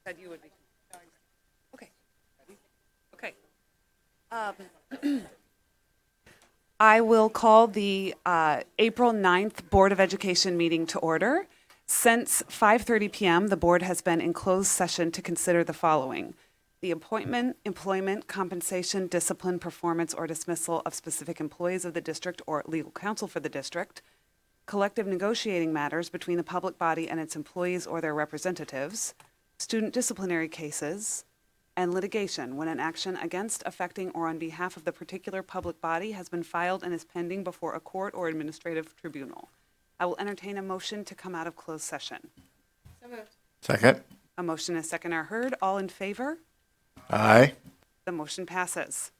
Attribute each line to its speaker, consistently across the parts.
Speaker 1: Said you would be. Okay. Okay. I will call the April 9th Board of Education meeting to order. Since 5:30 p.m., the board has been in closed session to consider the following: the appointment, employment, compensation, discipline, performance, or dismissal of specific employees of the district or legal counsel for the district, collective negotiating matters between the public body and its employees or their representatives, student disciplinary cases, and litigation when an action against, affecting, or on behalf of the particular public body has been filed and is pending before a court or administrative tribunal. I will entertain a motion to come out of closed session.
Speaker 2: So moved.
Speaker 3: Second.
Speaker 1: A motion and a second are heard. All in favor?
Speaker 3: Aye.
Speaker 1: The motion passes.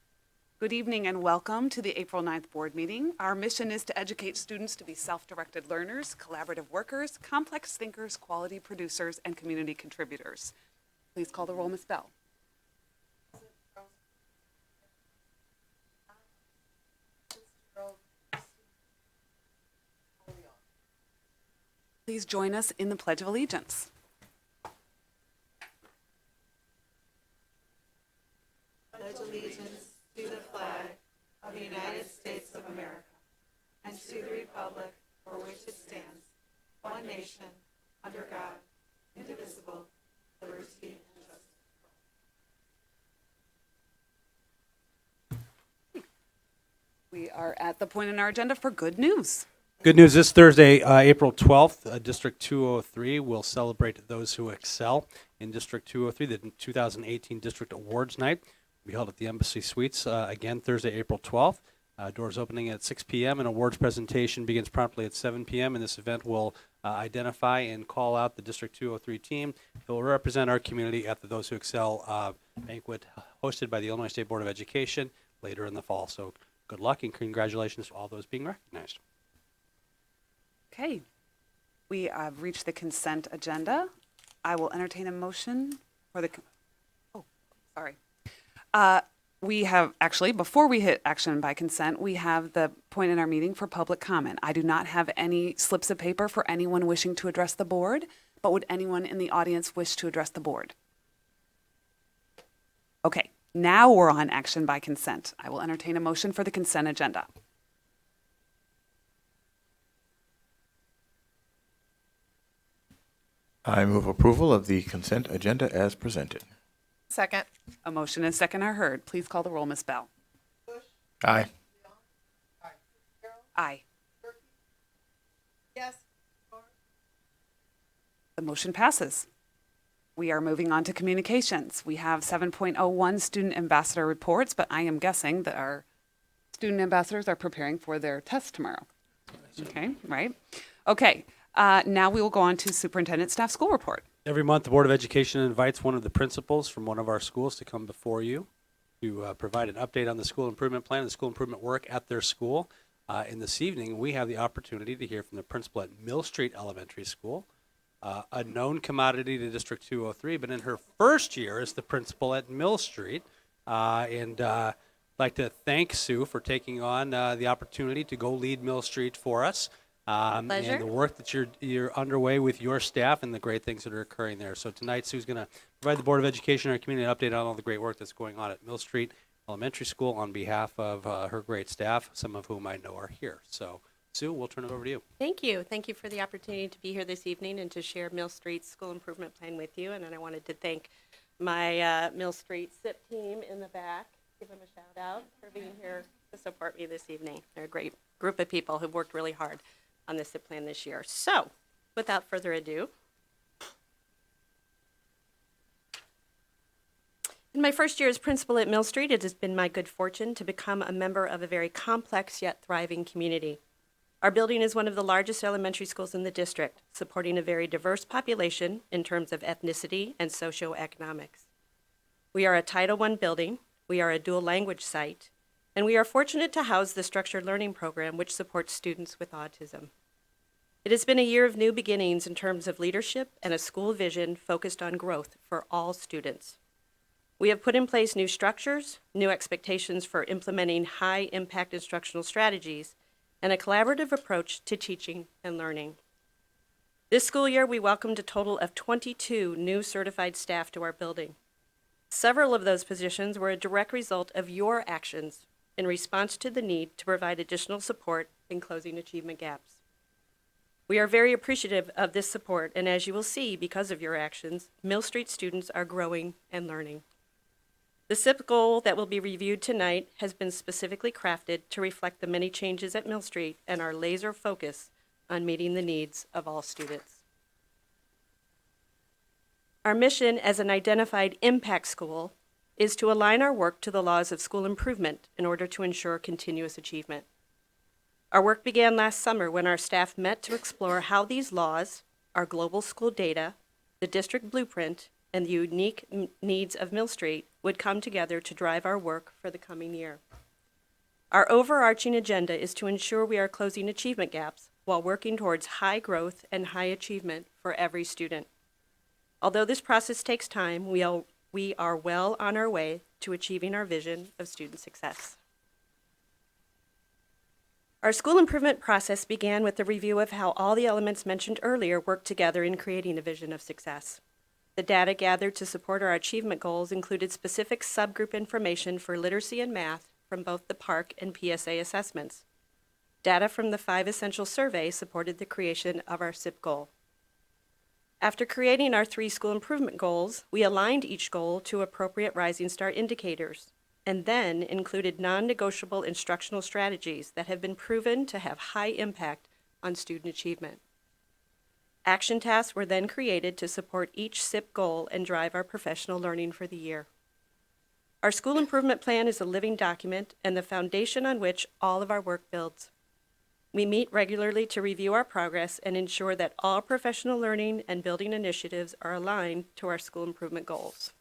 Speaker 1: Good evening and welcome to the April 9th board meeting. Our mission is to educate students to be self-directed learners, collaborative workers, complex thinkers, quality producers, and community contributors. Please call the roll, Ms. Bell. Please join us in the Pledge of Allegiance.
Speaker 2: Pledge allegiance to the flag of the United States of America and to the republic for which it stands, one nation, under God, indivisible, liberty and justice.
Speaker 1: We are at the point in our agenda for good news.
Speaker 4: Good news, this Thursday, April 12th, District 203 will celebrate those who excel in District 203, the 2018 District Awards Night. We held at the Embassy Suites, again, Thursday, April 12th. Doors opening at 6 p.m. and awards presentation begins promptly at 7 p.m. And this event will identify and call out the District 203 team that will represent our community at the Those Who Excel banquet hosted by the Illinois State Board of Education later in the fall. So good luck and congratulations to all those being recognized.
Speaker 1: Okay, we have reached the consent agenda. I will entertain a motion for the, we have, actually, before we hit action by consent, we have the point in our meeting for public comment. I do not have any slips of paper for anyone wishing to address the board, but would anyone in the audience wish to address the board? Okay, now we're on action by consent. I will entertain a motion for the consent agenda.
Speaker 3: I move approval of the consent agenda as presented.
Speaker 2: Second.
Speaker 1: A motion and a second are heard. Please call the roll, Ms. Bell.
Speaker 3: Aye.
Speaker 1: Aye.
Speaker 2: Yes.
Speaker 1: The motion passes. We are moving on to communications. We have 7.01 student ambassador reports, but I am guessing that our student ambassadors are preparing for their test tomorrow. Okay, right? Okay, now we will go on to superintendent staff school report.
Speaker 4: Every month, the Board of Education invites one of the principals from one of our schools to come before you to provide an update on the school improvement plan and the school improvement work at their school. And this evening, we have the opportunity to hear from the principal at Mill Street Elementary School, a known commodity to District 203, but in her first year as the principal at Mill Street. I'd like to thank Sue for taking on the opportunity to go lead Mill Street for us.
Speaker 2: Pleasure.
Speaker 4: And the work that you're underway with your staff and the great things that are occurring there. So tonight, Sue's going to provide the Board of Education and our community an update on all the great work that's going on at Mill Street Elementary School on behalf of her great staff, some of whom I know are here. So, Sue, we'll turn it over to you.
Speaker 5: Thank you. Thank you for the opportunity to be here this evening and to share Mill Street's school improvement plan with you. And then I wanted to thank my Mill Street SIP team in the back. Give them a shout out for being here to support me this evening. They're a great group of people who've worked really hard on the SIP plan this year. So, without further ado, in my first year as principal at Mill Street, it has been my good fortune to become a member of a very complex yet thriving community. Our building is one of the largest elementary schools in the district, supporting a very diverse population in terms of ethnicity and socioeconomics. We are a Title I building, we are a dual language site, and we are fortunate to house the structured learning program which supports students with autism. It has been a year of new beginnings in terms of leadership and a school vision focused on growth for all students. We have put in place new structures, new expectations for implementing high-impact instructional strategies, and a collaborative approach to teaching and learning. This school year, we welcomed a total of 22 new certified staff to our building. Several of those positions were a direct result of your actions in response to the need to provide additional support in closing achievement gaps. We are very appreciative of this support, and as you will see, because of your actions, Mill Street students are growing and learning. The SIP goal that will be reviewed tonight has been specifically crafted to reflect the many changes at Mill Street and our laser focus on meeting the needs of all students. Our mission as an identified impact school is to align our work to the laws of school improvement in order to ensure continuous achievement. Our work began last summer when our staff met to explore how these laws, our global school data, the district blueprint, and the unique needs of Mill Street would come together to drive our work for the coming year. Our overarching agenda is to ensure we are closing achievement gaps while working towards high growth and high achievement for every student. Although this process takes time, we are well on our way to achieving our vision of student success. Our school improvement process began with the review of how all the elements mentioned earlier work together in creating a vision of success. The data gathered to support our achievement goals included specific subgroup information for literacy and math from both the PARCC and PSA assessments. Data from the 5 Essential Survey supported the creation of our SIP goal. After creating our 3 school improvement goals, we aligned each goal to appropriate Rising Star indicators, and then included non-negotiable instructional strategies that have been proven to have high impact on student achievement. Action tasks were then created to support each SIP goal and drive our professional learning for the year. Our school improvement plan is a living document and the foundation on which all of our work builds. We meet regularly to review our progress and ensure that all professional learning and building initiatives are aligned to our school improvement goals.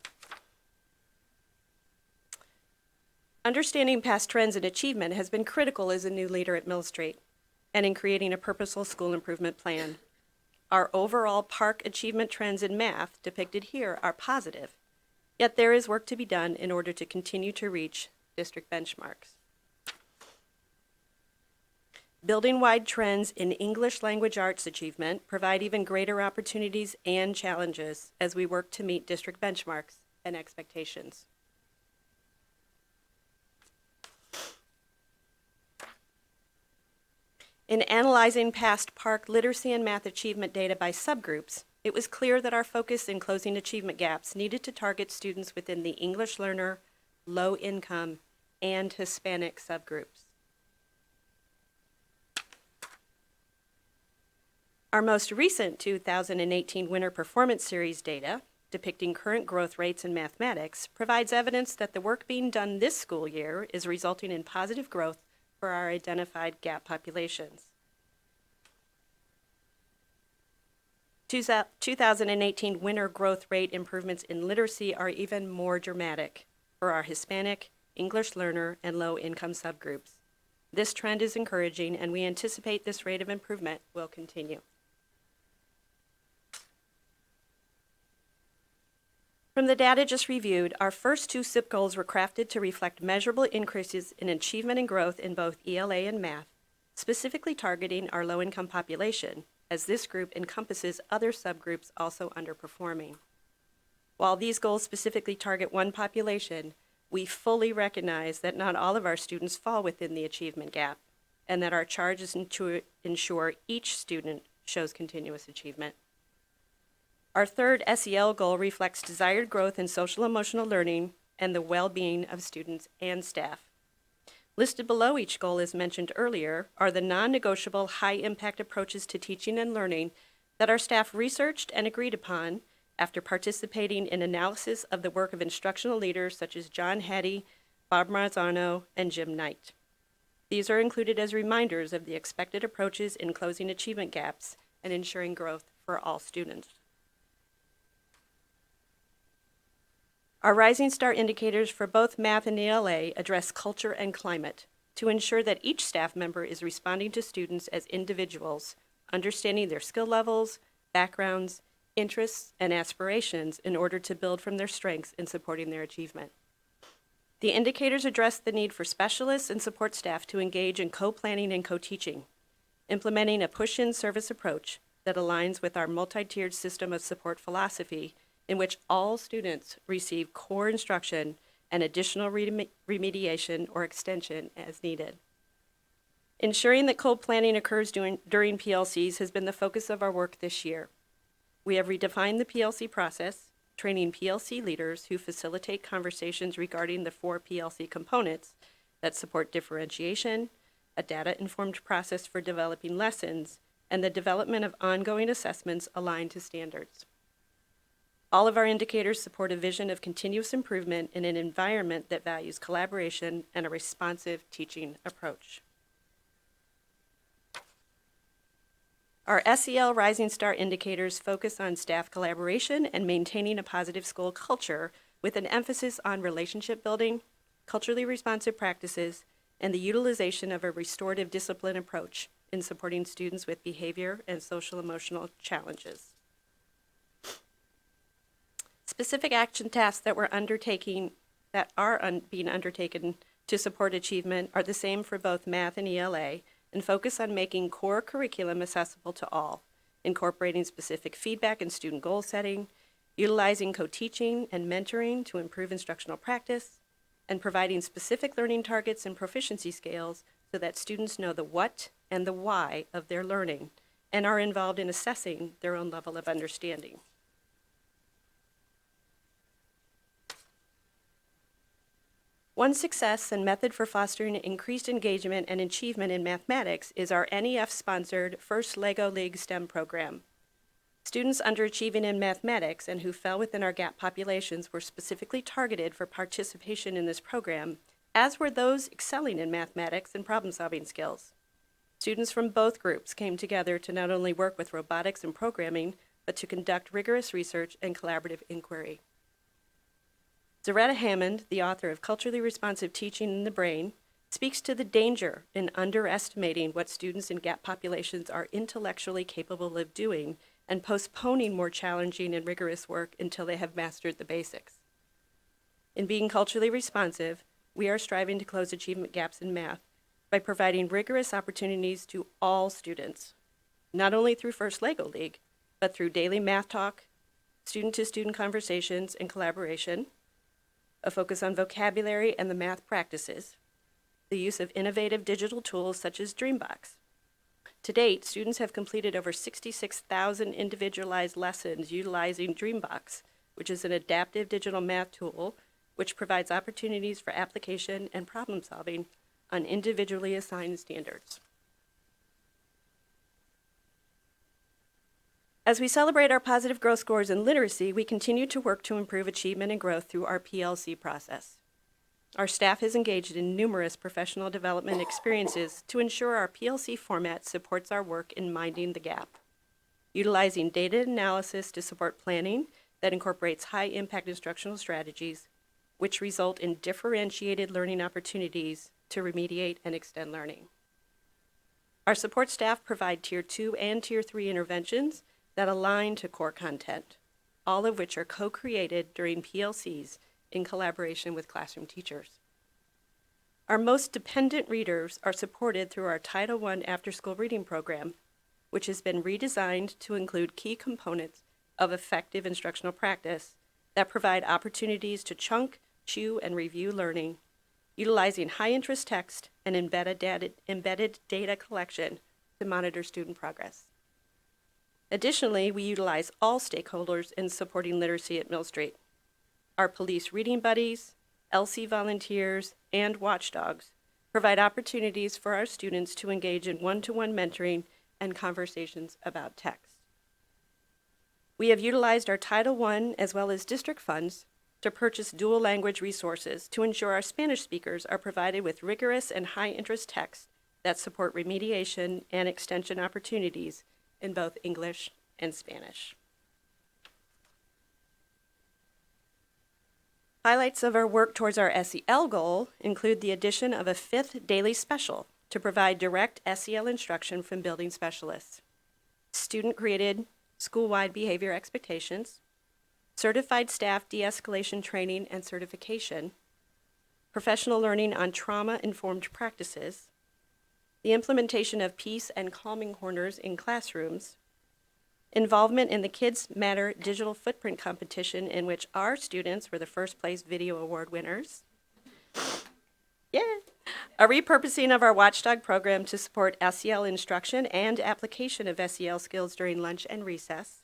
Speaker 5: Understanding past trends and achievement has been critical as a new leader at Mill Street and in creating a purposeful school improvement plan. Our overall PARCC achievement trends in math depicted here are positive, yet there is work to be done in order to continue to reach district benchmarks. Building-wide trends in English language arts achievement provide even greater opportunities and challenges as we work to meet district benchmarks and expectations. In analyzing past PARCC literacy and math achievement data by subgroups, it was clear that our focus in closing achievement gaps needed to target students within the English learner, low income, and Hispanic subgroups. Our most recent 2018 Winter Performance Series data, depicting current growth rates in mathematics, provides evidence that the work being done this school year is resulting in positive growth for our identified gap populations. 2018 winter growth rate improvements in literacy are even more dramatic for our Hispanic, English learner, and low-income subgroups. This trend is encouraging, and we anticipate this rate of improvement will continue. From the data just reviewed, our first 2 SIP goals were crafted to reflect measurable increases in achievement and growth in both ELA and math, specifically targeting our low-income population, as this group encompasses other subgroups also underperforming. While these goals specifically target one population, we fully recognize that not all of our students fall within the achievement gap, and that our charge is to ensure each student shows continuous achievement. Our third SEL goal reflects desired growth in social-emotional learning and the well-being of students and staff. Listed below each goal, as mentioned earlier, are the non-negotiable high-impact approaches to teaching and learning that our staff researched and agreed upon after participating in analysis of the work of instructional leaders such as John Hattie, Bob Marzano, and Jim Knight. These are included as reminders of the expected approaches in closing achievement gaps and ensuring growth for all students. Our Rising Star indicators for both math and ELA address culture and climate to ensure that each staff member is responding to students as individuals, understanding their skill levels, backgrounds, interests, and aspirations in order to build from their strengths in supporting their achievement. The indicators address the need for specialists and support staff to engage in co-planning and co-teaching, implementing a push-in service approach, that aligns with our multi-tiered system of support philosophy, in which all students receive core instruction and additional remediation or extension as needed. Ensuring that co-planning occurs during PLCs has been the focus of our work this year. We have redefined the PLC process, training PLC leaders who facilitate conversations regarding the 4 PLC components that support differentiation, a data-informed process for developing lessons, and the development of ongoing assessments aligned to standards. All of our indicators support a vision of continuous improvement in an environment that values collaboration and a responsive teaching approach. Our SEL Rising Star indicators focus on staff collaboration and maintaining a positive school culture with an emphasis on relationship building, culturally responsive practices, and the utilization of a restorative discipline approach in supporting students with behavior and social emotional challenges. Specific action tasks that are being undertaken to support achievement are the same for both math and ELA, and focus on making core curriculum accessible to all, incorporating specific feedback and student goal setting, utilizing co-teaching and mentoring to improve instructional practice, and providing specific learning targets and proficiency scales so that students know the what and the why of their learning and are involved in assessing their own level of understanding. One success and method for fostering increased engagement and achievement in mathematics is our NEF-sponsored First LEGO League STEM program. Students underachieving in mathematics and who fell within our gap populations were specifically targeted for participation in this program, as were those excelling in mathematics and problem-solving skills. Students from both groups came together to not only work with robotics and programming, but to conduct rigorous research and collaborative inquiry. Zaretta Hammond, the author of Culturally Responsive Teaching in the Brain, speaks to the danger in underestimating what students in gap populations are intellectually capable of doing and postponing more challenging and rigorous work until they have mastered the basics. In being culturally responsive, we are striving to close achievement gaps in math by providing rigorous opportunities to all students, not only through First LEGO League, but through daily math talk, student-to-student conversations and collaboration, a focus on vocabulary and the math practices, the use of innovative digital tools such as Dreambox. To date, students have completed over 66,000 individualized lessons utilizing Dreambox, which is an adaptive digital math tool which provides opportunities for application and problem solving on individually assigned standards. As we celebrate our positive growth scores in literacy, we continue to work to improve achievement and growth through our PLC process. Our staff is engaged in numerous professional development experiences to ensure our PLC format supports our work in minding the gap. Utilizing data analysis to support planning that incorporates high-impact instructional strategies, which result in differentiated learning opportunities to remediate and extend learning. Our support staff provide Tier 2 and Tier 3 interventions that align to core content, all of which are co-created during PLCs in collaboration with classroom teachers. Our most dependent readers are supported through our Title I after-school reading program, which has been redesigned to include key components of effective instructional practice that provide opportunities to chunk, chew, and review learning, utilizing high-interest text and embedded data collection to monitor student progress. Additionally, we utilize all stakeholders in supporting literacy at Mill Street. Our police reading buddies, LC volunteers, and watchdogs provide opportunities for our students to engage in one-to-one mentoring and conversations about text. We have utilized our Title I as well as district funds to purchase dual language resources to ensure our Spanish speakers are provided with rigorous and high-interest texts that support remediation and extension opportunities in both English and Spanish. Highlights of our work towards our SEL goal include the addition of a 5th daily special to provide direct SEL instruction from building specialists, student-created school-wide behavior expectations, certified staff de-escalation training and certification, professional learning on trauma-informed practices, the implementation of peace and calming corners in classrooms, involvement in the Kids Matter Digital Footprint Competition, in which our students were the first place video award winners. Yeah. A repurposing of our Watchdog program to support SEL instruction and application of SEL skills during lunch and recess.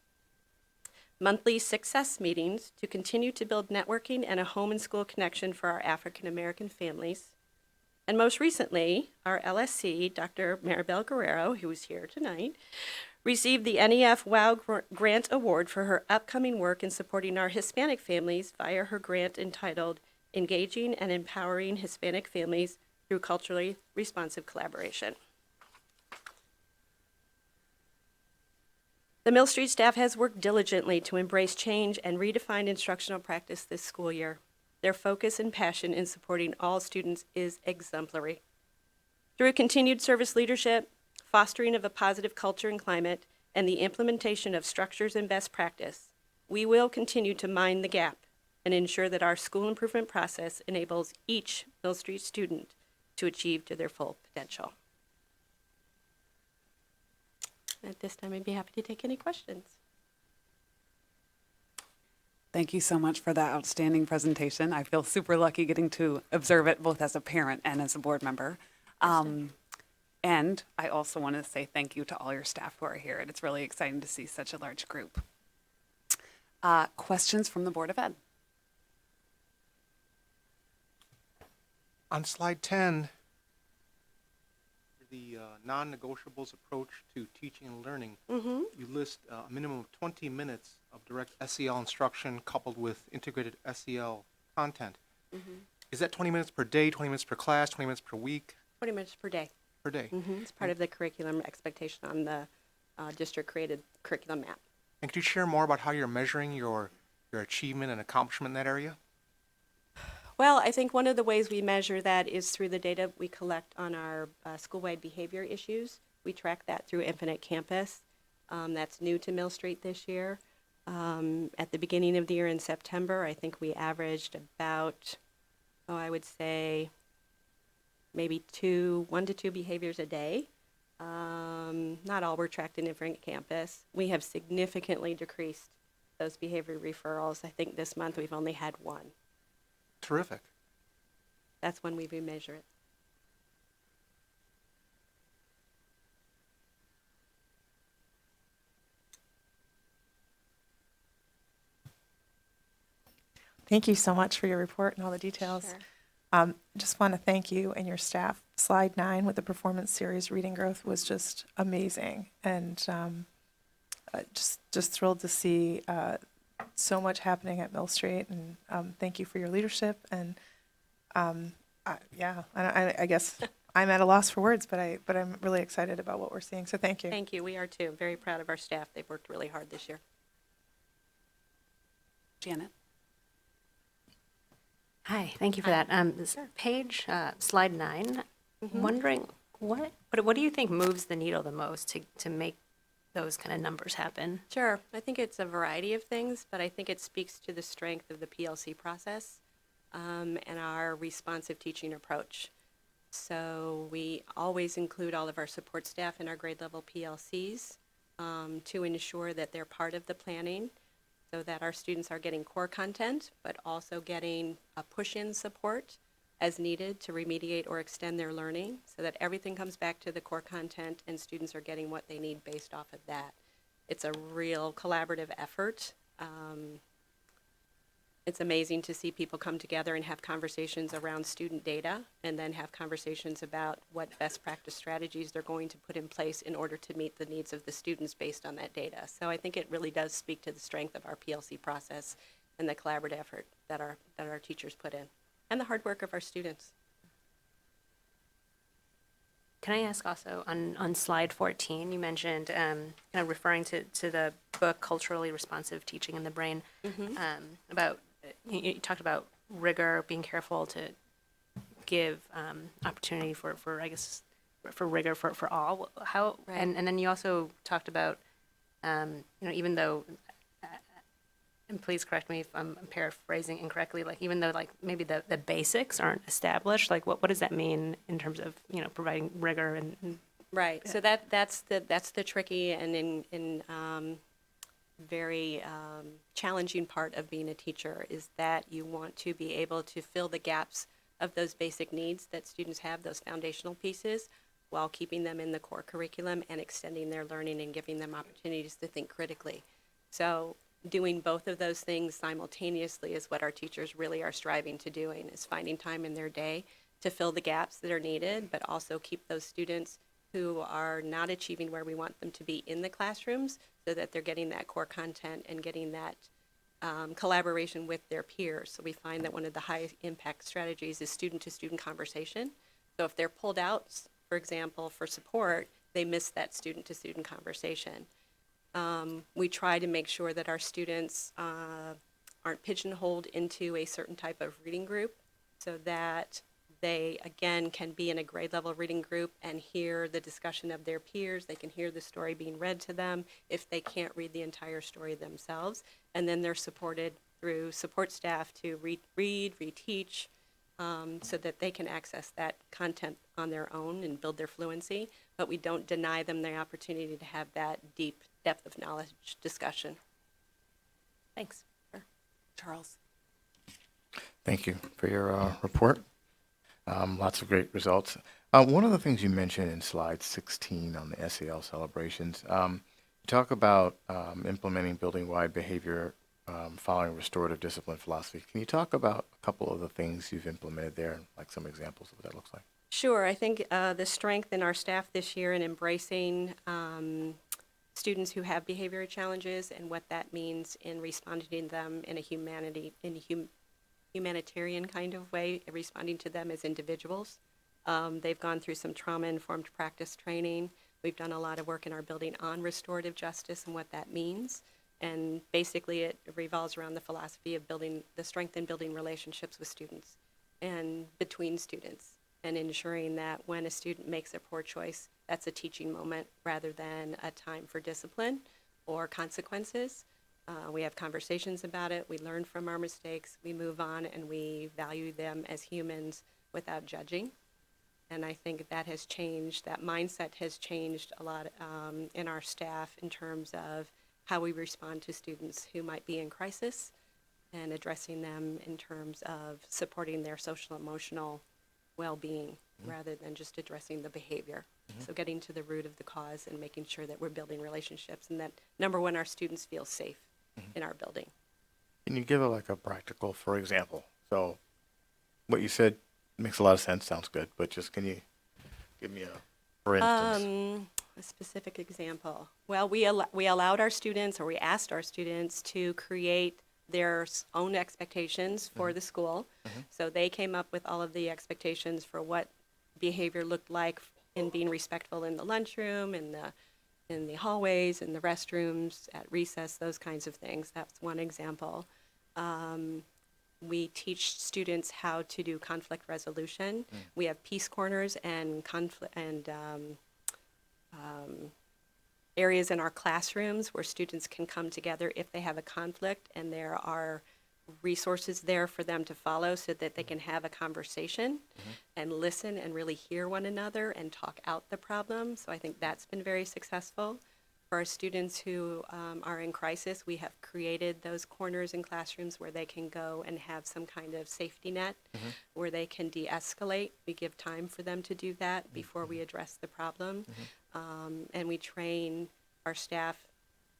Speaker 5: Monthly success meetings to continue to build networking and a home and school connection for our African American families. And most recently, our LSC, Dr. Maribel Guerrero, who is here tonight, received the NEF WOW Grant Award for her upcoming work in supporting our Hispanic families via her grant entitled Engaging and Empowering Hispanic Families Through Culturally Responsive Collaboration. The Mill Street staff has worked diligently to embrace change and redefine instructional practice this school year. Their focus and passion in supporting all students is exemplary. Through continued service leadership, fostering of a positive culture and climate, and the implementation of structures and best practice, we will continue to mind the gap and ensure that our school improvement process enables each Mill Street student to achieve to their full potential. At this time, I'd be happy to take any questions.
Speaker 1: Thank you so much for that outstanding presentation. I feel super lucky getting to observe it both as a parent and as a board member. And I also want to say thank you to all your staff who are here. And it's really exciting to see such a large group. Questions from the Board of Ed?
Speaker 6: On slide 10, the non-negotiables approach to teaching and learning, you list a minimum of 20 minutes of direct SEL instruction coupled with integrated SEL content. Is that 20 minutes per day, 20 minutes per class, 20 minutes per week?
Speaker 5: 20 minutes per day.
Speaker 6: Per day.
Speaker 5: It's part of the curriculum expectation on the district-created curriculum map.
Speaker 6: And could you share more about how you're measuring your achievement and accomplishment in that area?
Speaker 5: Well, I think one of the ways we measure that is through the data we collect on our school-wide behavior issues. We track that through Infinite Campus. That's new to Mill Street this year. At the beginning of the year in September, I think we averaged about, I would say, maybe 1 to 2 behaviors a day. Not all were tracked in Infinite Campus. We have significantly decreased those behavior referrals. I think this month we've only had 1.
Speaker 6: Terrific.
Speaker 5: That's when we remeasure it.
Speaker 2: Thank you so much for your report and all the details.
Speaker 5: Sure.
Speaker 2: Just want to thank you and your staff. Slide 9 with the performance series reading growth was just amazing, and just thrilled to see so much happening at Mill Street. And thank you for your leadership. And I guess I'm at a loss for words, but I'm really excited about what we're seeing. So thank you.
Speaker 5: Thank you. We are too. Very proud of our staff. They've worked really hard this year.
Speaker 1: Janet?
Speaker 7: Hi, thank you for that. This page, slide 9, wondering what do you think moves the needle the most to make those kind of numbers happen?
Speaker 5: Sure. I think it's a variety of things, but I think it speaks to the strength of the PLC process and our responsive teaching approach. So we always include all of our support staff in our grade level PLCs to ensure that they're part of the planning, so that our students are getting core content, but also getting a push-in support as needed to remediate or extend their learning, so that everything comes back to the core content and students are getting what they need based off of that. It's a real collaborative effort. It's amazing to see people come together and have conversations around student data, and then have conversations about what best practice strategies they're going to put in place in order to meet the needs of the students based on that data. So I think it really does speak to the strength of our PLC process and the collaborative effort that our teachers put in, and the hard work of our students.
Speaker 7: Can I ask also, on slide 14, you mentioned, kind of referring to the book, Culturally Responsive Teaching in the Brain, about, you talked about rigor, being careful to give opportunity for I guess, for rigor for all. How,
Speaker 5: Right.
Speaker 7: and then you also talked about, even though, and please correct me if I'm paraphrasing incorrectly, like even though like maybe the basics aren't established, like what does that mean in terms of, providing rigor and
Speaker 5: Right. So that's the tricky and in very challenging part of being a teacher is that you want to be able to fill the gaps of those basic needs that students have, those foundational pieces, while keeping them in the core curriculum and extending their learning and giving them opportunities to think critically. So doing both of those things simultaneously is what our teachers really are striving to doing, is finding time in their day to fill the gaps that are needed, but also keep those students who are not achieving where we want them to be in the classrooms so that they're getting that core content and getting that collaboration with their peers. So we find that one of the high impact strategies is student-to-student conversation. So if they're pulled out, for example, for support, they miss that student-to-student conversation. We try to make sure that our students aren't pigeonholed into a certain type of reading group so that they, again, can be in a grade level reading group and hear the discussion of their peers. They can hear the story being read to them if they can't read the entire story themselves. And then they're supported through support staff to read, reteach, so that they can access that content on their own and build their fluency. But we don't deny them the opportunity to have that deep depth of knowledge discussion.
Speaker 7: Thanks.
Speaker 1: Charles.
Speaker 3: Thank you for your report. Lots of great results. One of the things you mentioned in slide 16 on the SEL celebrations, you talk about implementing building-wide behavior following restorative discipline philosophy. Can you talk about a couple of the things you've implemented there, like some examples of what that looks like?
Speaker 5: Sure. I think the strength in our staff this year in embracing students who have behavior challenges and what that means in responding to them in a humanitarian kind of way, responding to them as individuals. They've gone through some trauma-informed practice training. We've done a lot of work in our building on restorative justice and what that means. And basically it revolves around the philosophy of building the strength in building relationships with students and between students, and ensuring that when a student makes a poor choice, that's a teaching moment rather than a time for discipline or consequences. We have conversations about it, we learn from our mistakes, we move on, and we value them as humans without judging. And I think that has changed, that mindset has changed a lot in our staff in terms of how we respond to students who might be in crisis and addressing them in terms of supporting their social emotional well-being rather than just addressing the behavior. So getting to the root of the cause and making sure that we're building relationships and that, number one, our students feel safe in our building.
Speaker 3: Can you give a practical, for example? So what you said makes a lot of sense, sounds good, but just can you give me for instance?
Speaker 5: A specific example. Well, we allowed our students, or we asked our students to create their own expectations for the school. So they came up with all of the expectations for what behavior looked like in being respectful in the lunchroom, in the hallways, in the restrooms, at recess, those kinds of things. That's one example. We teach students how to do conflict resolution. We have peace corners and areas in our classrooms where students can come together if they have a conflict, and there are resources there for them to follow so that they can have a conversation and listen and really hear one another and talk out the problem. So I think that's been very successful. For our students who are in crisis, we have created those corners in classrooms where they can go and have some kind of safety net where they can de-escalate. We give time for them to do that before we address the problem. And we train our staff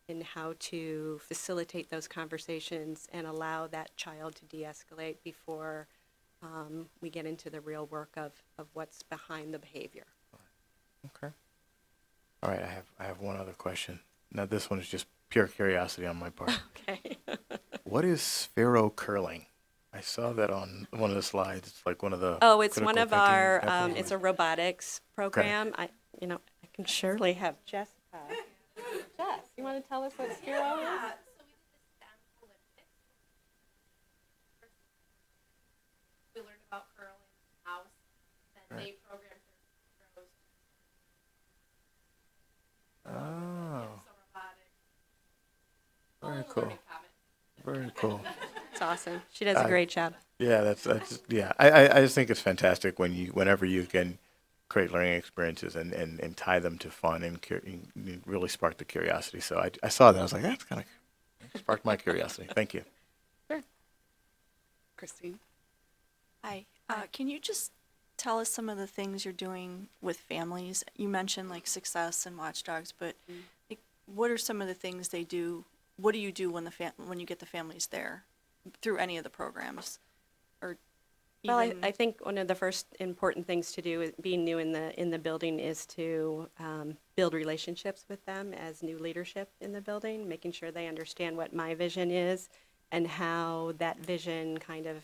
Speaker 5: in how to facilitate those conversations and allow that child to de-escalate before we get into the real work of what's behind the behavior.
Speaker 3: Okay. All right, I have one other question. Now this one is just pure curiosity on my part.
Speaker 5: Okay.
Speaker 3: What is sphero curling? I saw that on one of the slides. It's like one of the
Speaker 5: Oh, it's one
Speaker 3: critical
Speaker 5: of
Speaker 3: thinking
Speaker 5: our,
Speaker 3: examples.
Speaker 5: it's a robotics program. I can surely have Jessica. Jess, you want to tell us what Sphero is?
Speaker 8: We learned about curling house, and they programmed their
Speaker 3: Oh,
Speaker 8: so
Speaker 3: very
Speaker 8: robotic.
Speaker 3: cool. Very cool.
Speaker 5: It's awesome. She does a great job.
Speaker 3: Yeah, that's yeah. I just think it's fantastic whenever you can create learning experiences and tie them to fun and really spark the curiosity. So I saw that. I was like, that's kind of Sparked my curiosity. Thank you.
Speaker 1: Christine?
Speaker 9: Hi. Can you just tell us some of the things you're doing with families? You mentioned like Success and Watchdogs, but like, what are some of the things they do? What do you do when when you get the families there through any of the programs? Or
Speaker 5: Well,
Speaker 9: even,
Speaker 5: I think one of the first important things to do, being new in the building, is to build relationships with them as new leadership in the building, making sure they understand what my vision is and how that vision kind of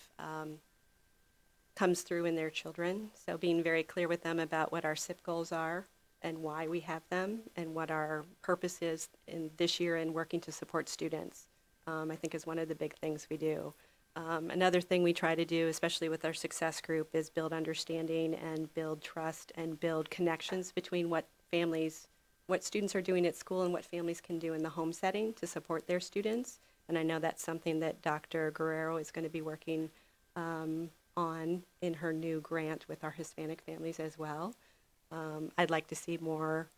Speaker 5: comes through in their children. So being very clear with them about what our SIP goals are and why we have them and what our purpose is in this year in working to support students, I think is one of the big things we do. Another thing we try to do, especially with our success group, is build understanding and build trust and build connections between what students are doing at school and what families can do in the home setting to support their students. And I know that's something that Dr. Guerrero is going to be working on in her new grant with our Hispanic families as well. I'd like to see more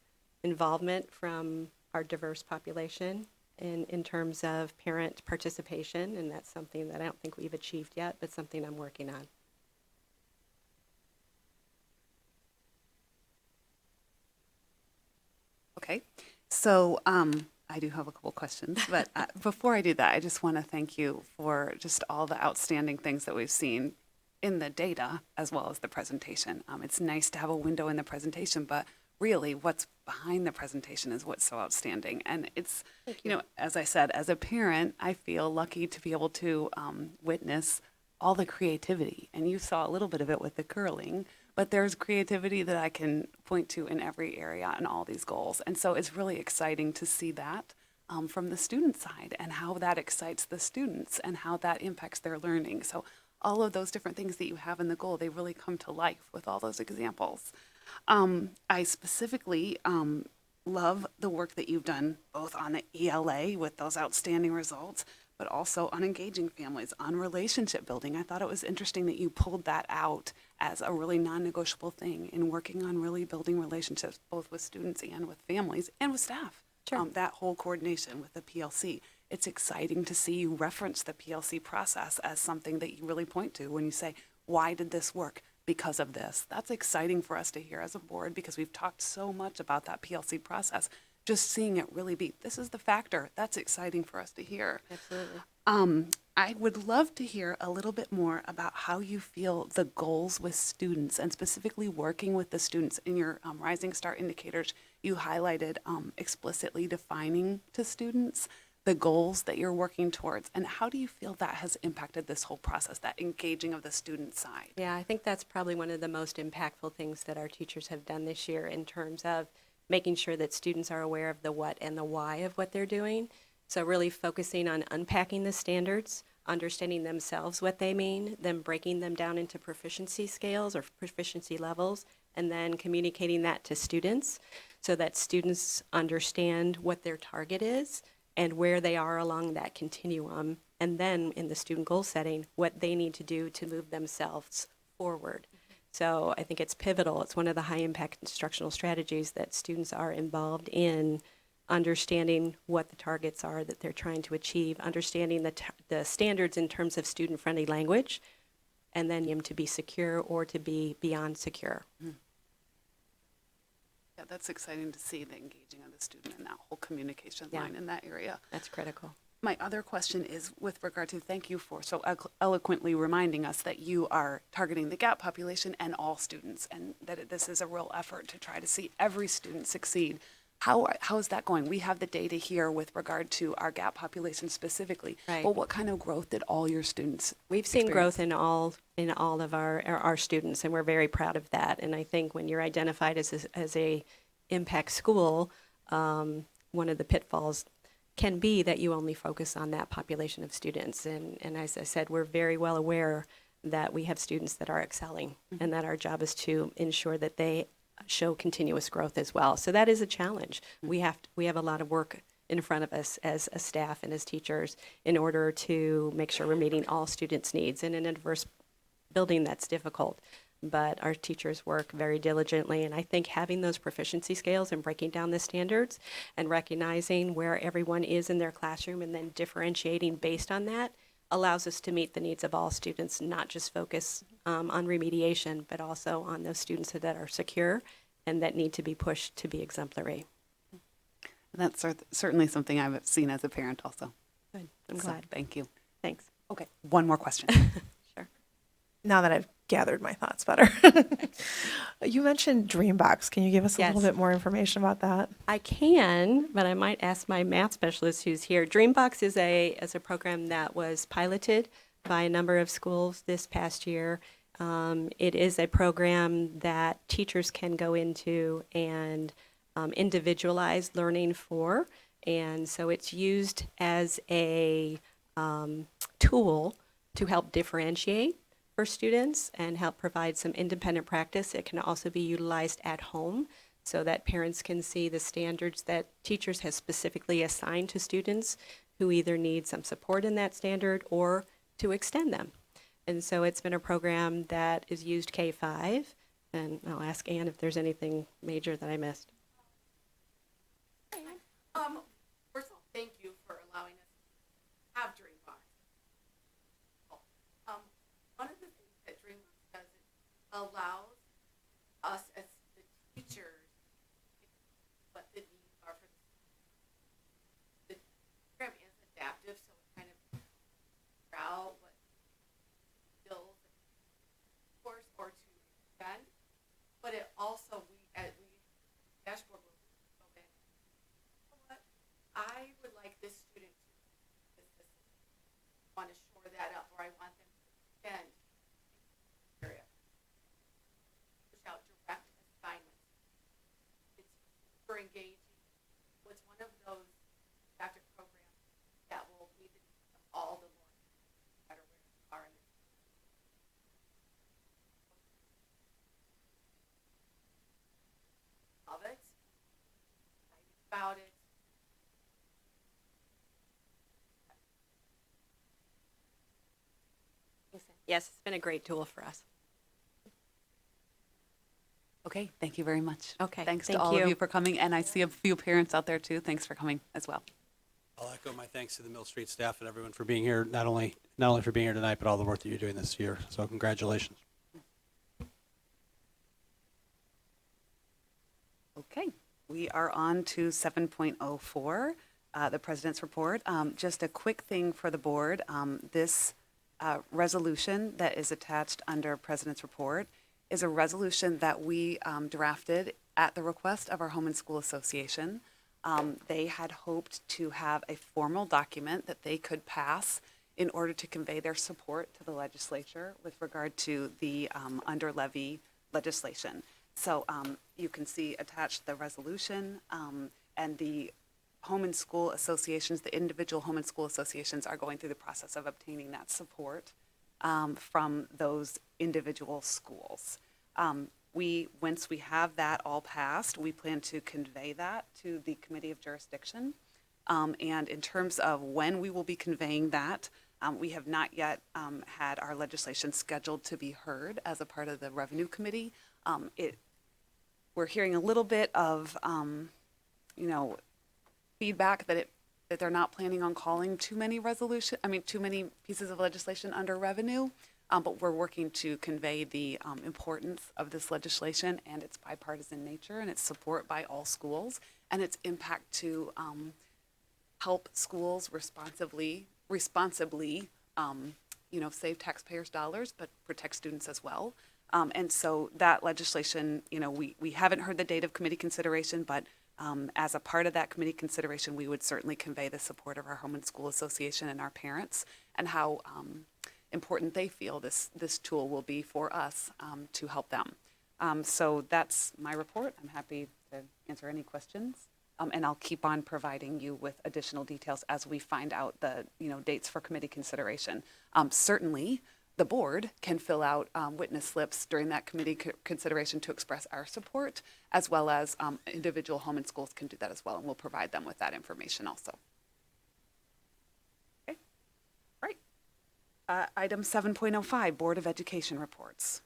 Speaker 5: involvement from our diverse population in terms of parent participation, and that's something that I don't think we've achieved yet, but something I'm working on.
Speaker 1: Okay, so I do have a couple questions, but before I do that, I just want to thank you for just all the outstanding things that we've seen in the data as well as the presentation. It's nice to have a window in the presentation, but really what's behind the presentation is what's so outstanding. And it's, you know, as I said, as a parent, I feel lucky to be able to witness all the creativity. And you saw a little bit of it with the curling, but there's creativity that I can point to in every area and all these goals. And so it's really exciting to see that from the student side and how that excites the students and how that impacts their learning. So all of those different things that you have in the goal, they really come to life with all those examples. I specifically love the work that you've done both on the ELA with those outstanding results, but also on engaging families, on relationship building. I thought it was interesting that you pulled that out as a really non-negotiable thing in working on really building relationships, both with students and with families and with staff.
Speaker 5: Sure.
Speaker 1: That whole coordination with the PLC. It's exciting to see you reference the PLC process as something that you really point to when you say, why did this work? Because of this. That's exciting for us to hear as a board because we've talked so much about that PLC process. Just seeing it really be, this is the factor. That's exciting for us to hear.
Speaker 5: Absolutely.
Speaker 1: I would love to hear a little bit more about how you feel the goals with students and specifically working with the students in your Rising Star Indicators. You highlighted explicitly defining to students the goals that you're working towards, and how do you feel that has impacted this whole process, that engaging of the student side?
Speaker 5: Yeah, I think that's probably one of the most impactful things that our teachers have done this year in terms of making sure that students are aware of the what and the why of what they're doing. So really focusing on unpacking the standards, understanding themselves what they mean, then breaking them down into proficiency scales or proficiency levels, and then communicating that to students so that students understand what their target is and where they are along that continuum, and then in the student goal setting, what they need to do to move themselves forward. So I think it's pivotal. It's one of the high impact instructional strategies that students are involved in understanding what the targets are that they're trying to achieve, understanding the standards in terms of student-friendly language, and then to be secure or to be beyond secure.
Speaker 1: Yeah, that's exciting to see the engaging of the student in that whole communication
Speaker 5: Yeah.
Speaker 1: line in that area.
Speaker 5: That's critical.
Speaker 1: My other question is with regard to, thank you for so eloquently reminding us that you are targeting the GAP population and all students, and that this is a real effort to try to see every student succeed. How is that going? We have the data here with regard to our GAP population specifically.
Speaker 5: Right.
Speaker 1: But what kind of growth did all your students
Speaker 5: We've seen
Speaker 1: experience?
Speaker 5: growth in all of our students, and we're very proud of that. And I think when you're identified as a impact school, one of the pitfalls can be that you only focus on that population of students. And as I said, we're very well aware that we have students that are excelling, and that our job is to ensure that they show continuous growth as well. So that is a challenge. We have a lot of work in front of us as a staff and as teachers in order to make sure we're meeting all students' needs. And in a diverse building, that's difficult. but our teachers work very diligently. And I think having those proficiency scales and breaking down the standards and recognizing where everyone is in their classroom and then differentiating based on that allows us to meet the needs of all students, not just focus on remediation, but also on those students that are secure and that need to be pushed to be exemplary.
Speaker 1: That's certainly something I've seen as a parent also.
Speaker 5: Good. I'm
Speaker 1: So,
Speaker 5: glad.
Speaker 1: thank you.
Speaker 5: Thanks.
Speaker 1: Okay, one more question.
Speaker 5: Sure.
Speaker 2: Now that I've gathered my thoughts better. You mentioned Dreambox. Can you give us a little
Speaker 5: Yes.
Speaker 2: bit more information about that?
Speaker 5: I can, but I might ask my math specialist who's here. Dreambox is a program that was piloted by a number of schools this past year. It is a program that teachers can go into and individualize learning for. And so it's used as a tool to help differentiate for students and help provide some independent practice. It can also be utilized at home so that parents can see the standards that teachers have specifically assigned to students who either need some support in that standard or to extend them. And so it's been a program that is used K-5, and I'll ask Ann if there's anything major that I missed.
Speaker 10: First of all, thank you for allowing us to have Dreambox. One of the things that Dreambox does is allows us as the teachers what the needs are for the program is adaptive, so it kind of figure out what skills course or to extend. But it also we dashboard will go back. I would like this student to want to shore that up, or I want them to extend area. Push out direct assignments. It's super engaging. It's one of those adaptive programs that will meet the needs of all the learners, no matter where they are in the love it. Excited about it.
Speaker 5: Yes, it's been a great tool for us.
Speaker 1: Okay, thank you very much.
Speaker 5: Okay,
Speaker 1: Thanks
Speaker 5: thank
Speaker 1: to all
Speaker 5: you.
Speaker 1: of you for coming, and I see a few parents out there too. Thanks for coming as well.
Speaker 4: I'll echo my thanks to the Mill Street staff and everyone for being here, not only for being here tonight, but all the work that you're doing this year. So congratulations.
Speaker 1: Okay, we are on to 7.04, the President's Report. Just a quick thing for the board. This resolution that is attached under President's Report is a resolution that we drafted at the request of our Home and School Association. They had hoped to have a formal document that they could pass in order to convey their support to the legislature with regard to the under-levy legislation. So you can see attached the resolution, and the home and school associations, the individual home and school associations are going through the process of obtaining that support from those individual schools. Once we have that all passed, we plan to convey that to the Committee of Jurisdiction. And in terms of when we will be conveying that, we have not yet had our legislation scheduled to be heard as a part of the Revenue Committee. We're hearing a little bit of, feedback that they're not planning on calling too many pieces of legislation under revenue. But we're working to convey the importance of this legislation and its bipartisan nature and its support by all schools and its impact to help schools responsibly, save taxpayers' dollars, but protect students as well. And so that legislation, we haven't heard the date of committee consideration, but as a part of that committee consideration, we would certainly convey the support of our Home and School Association and our parents and how important they feel this tool will be for us to help them. So that's my report. I'm happy to answer any questions. And I'll keep on providing you with additional details as we find out the dates for committee consideration. Certainly, the board can fill out witness slips during that committee consideration to express our support, as well as individual home and schools can do that as well, and we'll provide them with that information also. Okay, right. Item 7.05, Board of Education reports.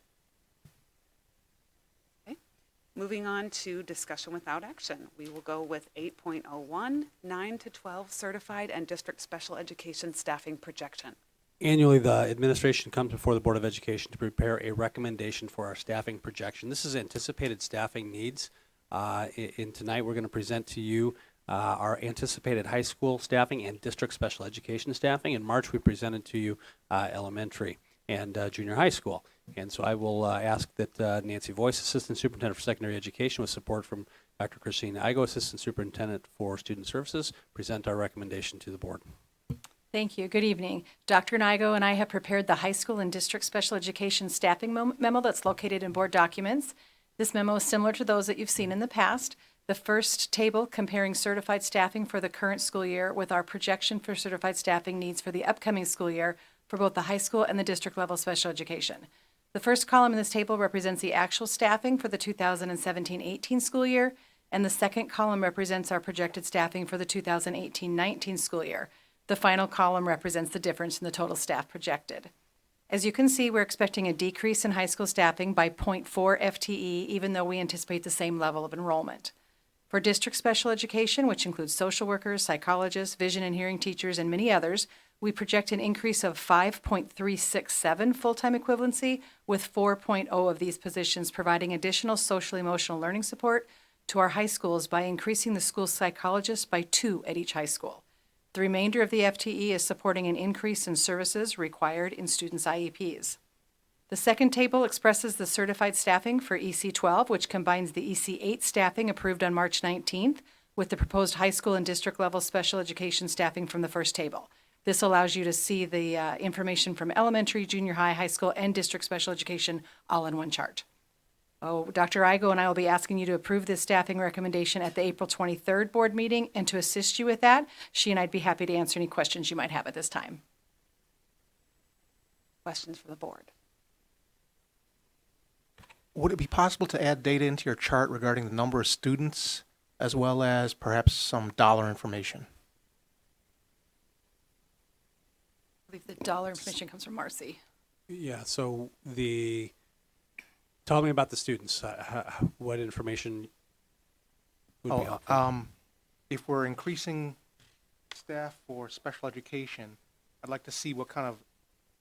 Speaker 1: Moving on to discussion without action. We will go with 8.01, 9 to 12 certified and district special education staffing projection.
Speaker 4: Annually, the administration comes before the Board of Education to prepare a recommendation for our staffing projection. This is anticipated staffing needs. And tonight, we're going to present to you our anticipated high school staffing and district special education staffing. In March, we presented to you elementary and junior high school. And so I will ask that Nancy Voice, Assistant Superintendent for Secondary Education, with support from Dr. Christine Igo, Assistant Superintendent for Student Services, present our recommendation to the board.
Speaker 11: Thank you. Good evening. Dr. Nigo and I have prepared the high school and district special education staffing memo that's located in board documents. This memo is similar to those that you've seen in the past. The first table comparing certified staffing for the current school year with our projection for certified staffing needs for the upcoming school year for both the high school and the district level special education. The first column in this table represents the actual staffing for the 2017-18 school year, and the second column represents our projected staffing for the 2018-19 school year. The final column represents the difference in the total staff projected. As you can see, we're expecting a decrease in high school staffing by 0.4 FTE, even though we anticipate the same level of enrollment. For district special education, which includes social workers, psychologists, vision and hearing teachers, and many others, we project an increase of 5.367 full-time equivalency, with 4.0 of these positions providing additional social-emotional learning support to our high schools by increasing the school psychologists by 2 at each high school. The remainder of the FTE is supporting an increase in services required in students' IEPs. The second table expresses the certified staffing for EC12, which combines the EC8 staffing approved on March 19th with the proposed high school and district level special education staffing from the first table. This allows you to see the information from elementary, junior high, high school, and district special education all in one chart. Dr. Igo and I will be asking you to approve this staffing recommendation at the April 23rd board meeting, and to assist you with that, she and I'd be happy to answer any questions you might have at this time.
Speaker 1: Questions from the board?
Speaker 6: Would it be possible to add data into your chart regarding the number of students as well as perhaps some dollar information?
Speaker 11: I believe the dollar information comes from Marcy.
Speaker 4: Yeah, so tell me about the students. What information would be helpful?
Speaker 6: If we're increasing staff for special education, I'd like to see what kind of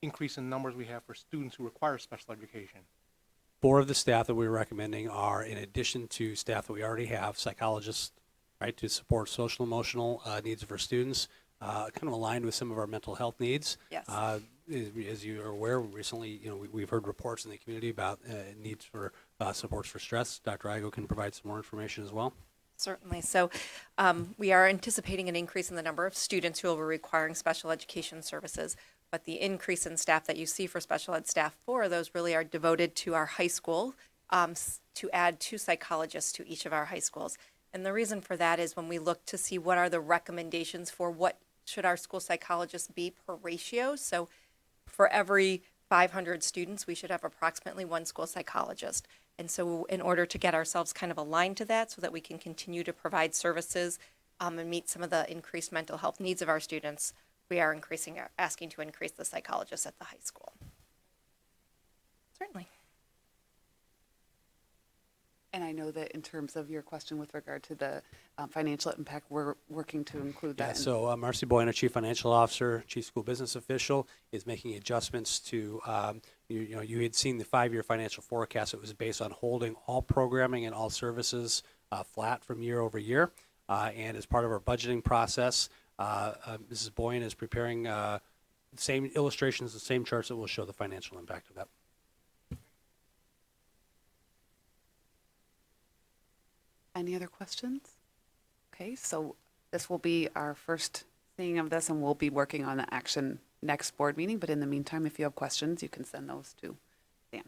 Speaker 6: increase in numbers we have for students who require special education.
Speaker 4: 4 of the staff that we're recommending are, in addition to staff that we already have, psychologists, right, to support social emotional needs of our students, kind of aligned with some of our mental health needs.
Speaker 11: Yes.
Speaker 4: As you are aware, recently, we've heard reports in the community about needs for supports for stress. Dr. Igo can provide some more information as well.
Speaker 12: Certainly. So we are anticipating an increase in the number of students who will be requiring special education services, but the increase in staff that you see for special ed staff, 4 of those really are devoted to our high school, to add 2 psychologists to each of our high schools. And the reason for that is when we look to see what are the recommendations for what should our school psychologists be per ratio. So for every 500 students, we should have approximately 1 school psychologist. And so in order to get ourselves kind of aligned to that so that we can continue to provide services and meet some of the increased mental health needs of our students, we are asking to increase the psychologists at the high school. Certainly.
Speaker 1: And I know that in terms of your question with regard to the financial impact, we're working to include that.
Speaker 4: So Marcy Boyne, our Chief Financial Officer, Chief School Business Official, is making adjustments to, you had seen the 5-year financial forecast. It was based on holding all programming and all services flat from year over year. And as part of our budgeting process, Mrs. Boyne is preparing the same illustrations, the same charts that will show the financial impact of that.
Speaker 1: Any other questions? Okay, so this will be our first seeing of this, and we'll be working on the action next board meeting. But in the meantime, if you have questions, you can send those to Dan.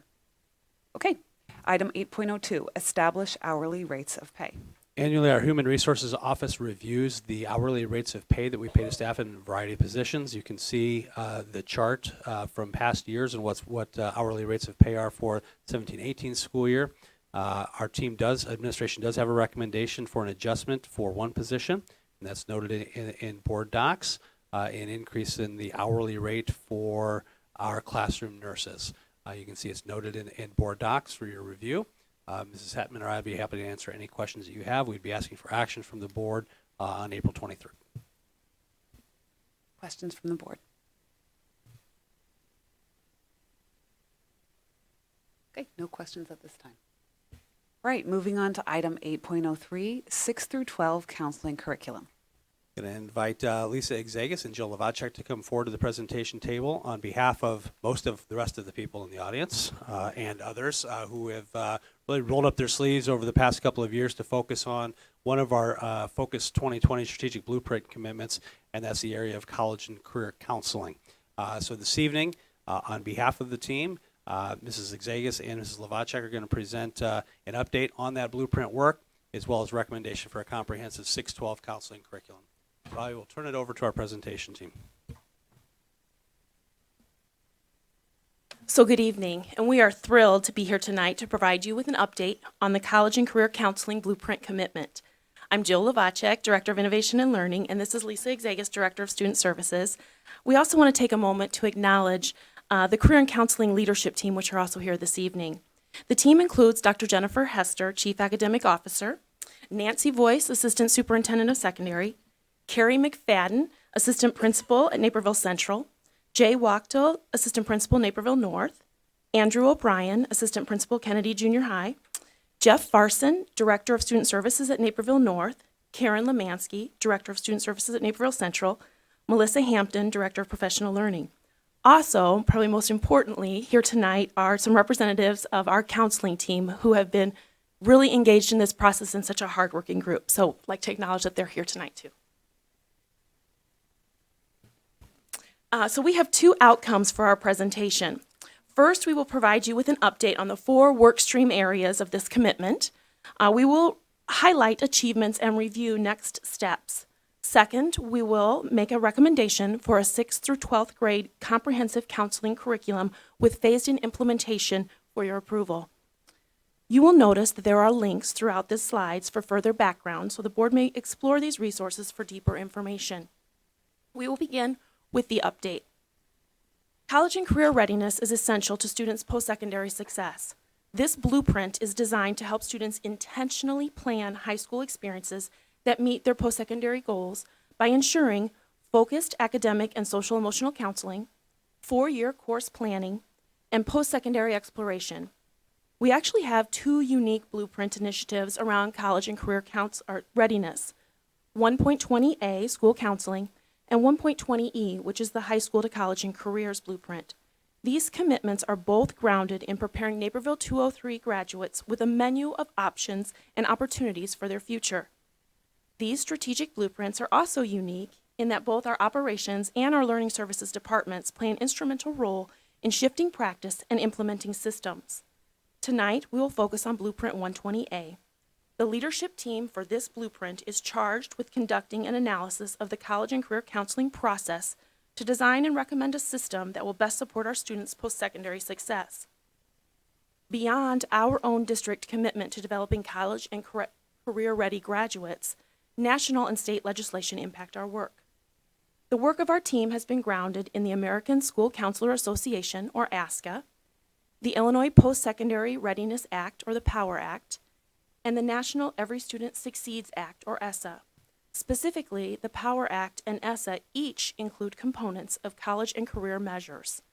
Speaker 1: Okay, item 8.02, establish hourly rates of pay.
Speaker 4: Annually, our Human Resources Office reviews the hourly rates of pay that we pay to staff in a variety of positions. You can see the chart from past years and what hourly rates of pay are for 17-18 school year. Our administration does have a recommendation for an adjustment for 1 position, and that's noted in board docs, an increase in the hourly rate for our classroom nurses. You can see it's noted in board docs for your review. Mrs. Hetman or I'd be happy to answer any questions that you have. We'd be asking for action from the board on April 23rd.
Speaker 1: Questions from the board? Okay, no questions at this time. Right, moving on to item 8.03, 6 through 12 counseling curriculum.
Speaker 4: Going to invite Lisa Exagas and Jill Lavacek to come forward to the presentation table on behalf of most of the rest of the people in the audience and others who have really rolled up their sleeves over the past couple of years to focus on one of our Focus 2020 strategic blueprint commitments, and that's the area of college and career counseling. So this evening, on behalf of the team, Mrs. Exagas and Mrs. Lavacek are going to present an update on that blueprint work, as well as recommendation for a comprehensive 6-12 counseling curriculum. So I will turn it over to our presentation team.
Speaker 13: So good evening, and we are thrilled to be here tonight to provide you with an update on the College and Career Counseling Blueprint Commitment. I'm Jill Lavacek, Director of Innovation and Learning, and this is Lisa Exagas, Director of Student Services. We also want to take a moment to acknowledge the Career and Counseling Leadership Team, which are also here this evening. The team includes Dr. Jennifer Hester, Chief Academic Officer, Nancy Voice, Assistant Superintendent of Secondary, Carrie McFadden, Assistant Principal at Naperville Central, Jay Wachtel, Assistant Principal, Naperville North, Andrew O'Brien, Assistant Principal, Kennedy Junior High, Jeff Farson, Director of Student Services at Naperville North, Karen Lemansky, Director of Student Services at Naperville Central, Melissa Hampton, Director of Professional Learning. Also, probably most importantly, here tonight are some representatives of our counseling team who have been really engaged in this process in such a hardworking group. So I'd like to acknowledge that they're here tonight too. So we have two outcomes for our presentation. First, we will provide you with an update on the 4 workstream areas of this commitment. We will highlight achievements and review next steps. Second, we will make a recommendation for a 6th through 12th grade comprehensive counseling curriculum with phased-in implementation for your approval. You will notice that there are links throughout the slides for further background, so the board may explore these resources for deeper information. We will begin with the update. College and career readiness is essential to students' post-secondary success. This blueprint is designed to help students intentionally plan high school experiences that meet their post-secondary goals by ensuring focused academic and social emotional counseling, 4-year course planning, and post-secondary exploration. We actually have 2 unique blueprint initiatives around college and career readiness. 1.20A, school counseling, and 1.20E, which is the high school to college and careers blueprint. These commitments are both grounded in preparing Naperville 203 graduates with a menu of options and opportunities for their future. These strategic blueprints are also unique in that both our operations and our learning services departments play an instrumental role in shifting practice and implementing systems. Tonight, we will focus on Blueprint 120A. The leadership team for this blueprint is charged with conducting an analysis of the college and career counseling process to design and recommend a system that will best support our students' post-secondary success. Beyond our own district commitment to developing college and career-ready graduates, national and state legislation impact our work. The work of our team has been grounded in the American School Counselor Association, or ASCA, the Illinois Post-Secondary Readiness Act, or the POWER Act, and the National Every Student Succeeds Act, or ESSA. Specifically, the POWER Act and ESSA each include components of college and career measures.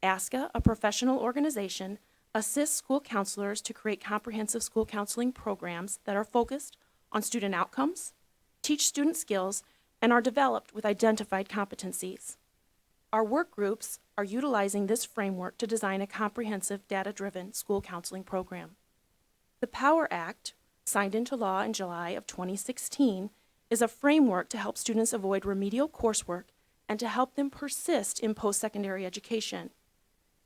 Speaker 13: ASCA, a professional organization, assists school counselors to create comprehensive school counseling programs that are focused on student outcomes, teach student skills, and are developed with identified competencies. Our work groups are utilizing this framework to design a comprehensive, data-driven school counseling program. The POWER Act, signed into law in July of 2016, is a framework to help students avoid remedial coursework and to help them persist in post-secondary education.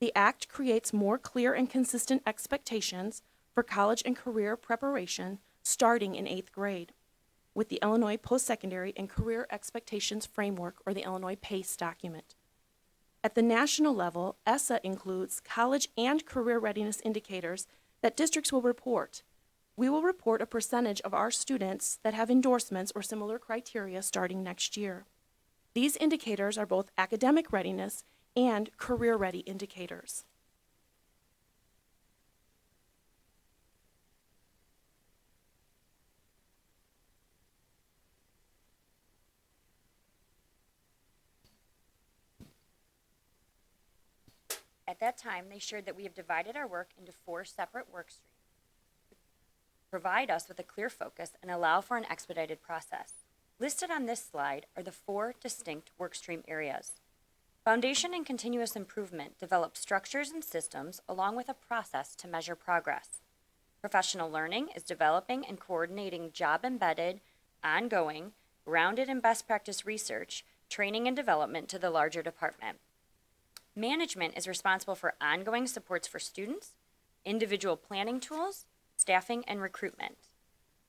Speaker 13: The Act creates more clear and consistent expectations for college and career preparation starting in 8th grade, with the Illinois Post-Secondary and Career Expectations Framework, or the Illinois PACE document. At the national level, ESSA includes college and career readiness indicators that districts will report. We will report a percentage of our students that have endorsements or similar criteria starting next year. These indicators are both academic readiness and career-ready indicators.
Speaker 14: At that time, they shared that we have divided our work into 4 separate work streams to provide us with a clear focus and allow for an expedited process. Listed on this slide are the 4 distinct workstream areas. Foundation and continuous improvement develop structures and systems along with a process to measure progress. Professional learning is developing and coordinating job-embedded, ongoing, grounded in best practice research, training and development to the larger department. Management is responsible for ongoing supports for students, individual planning tools, staffing, and recruitment.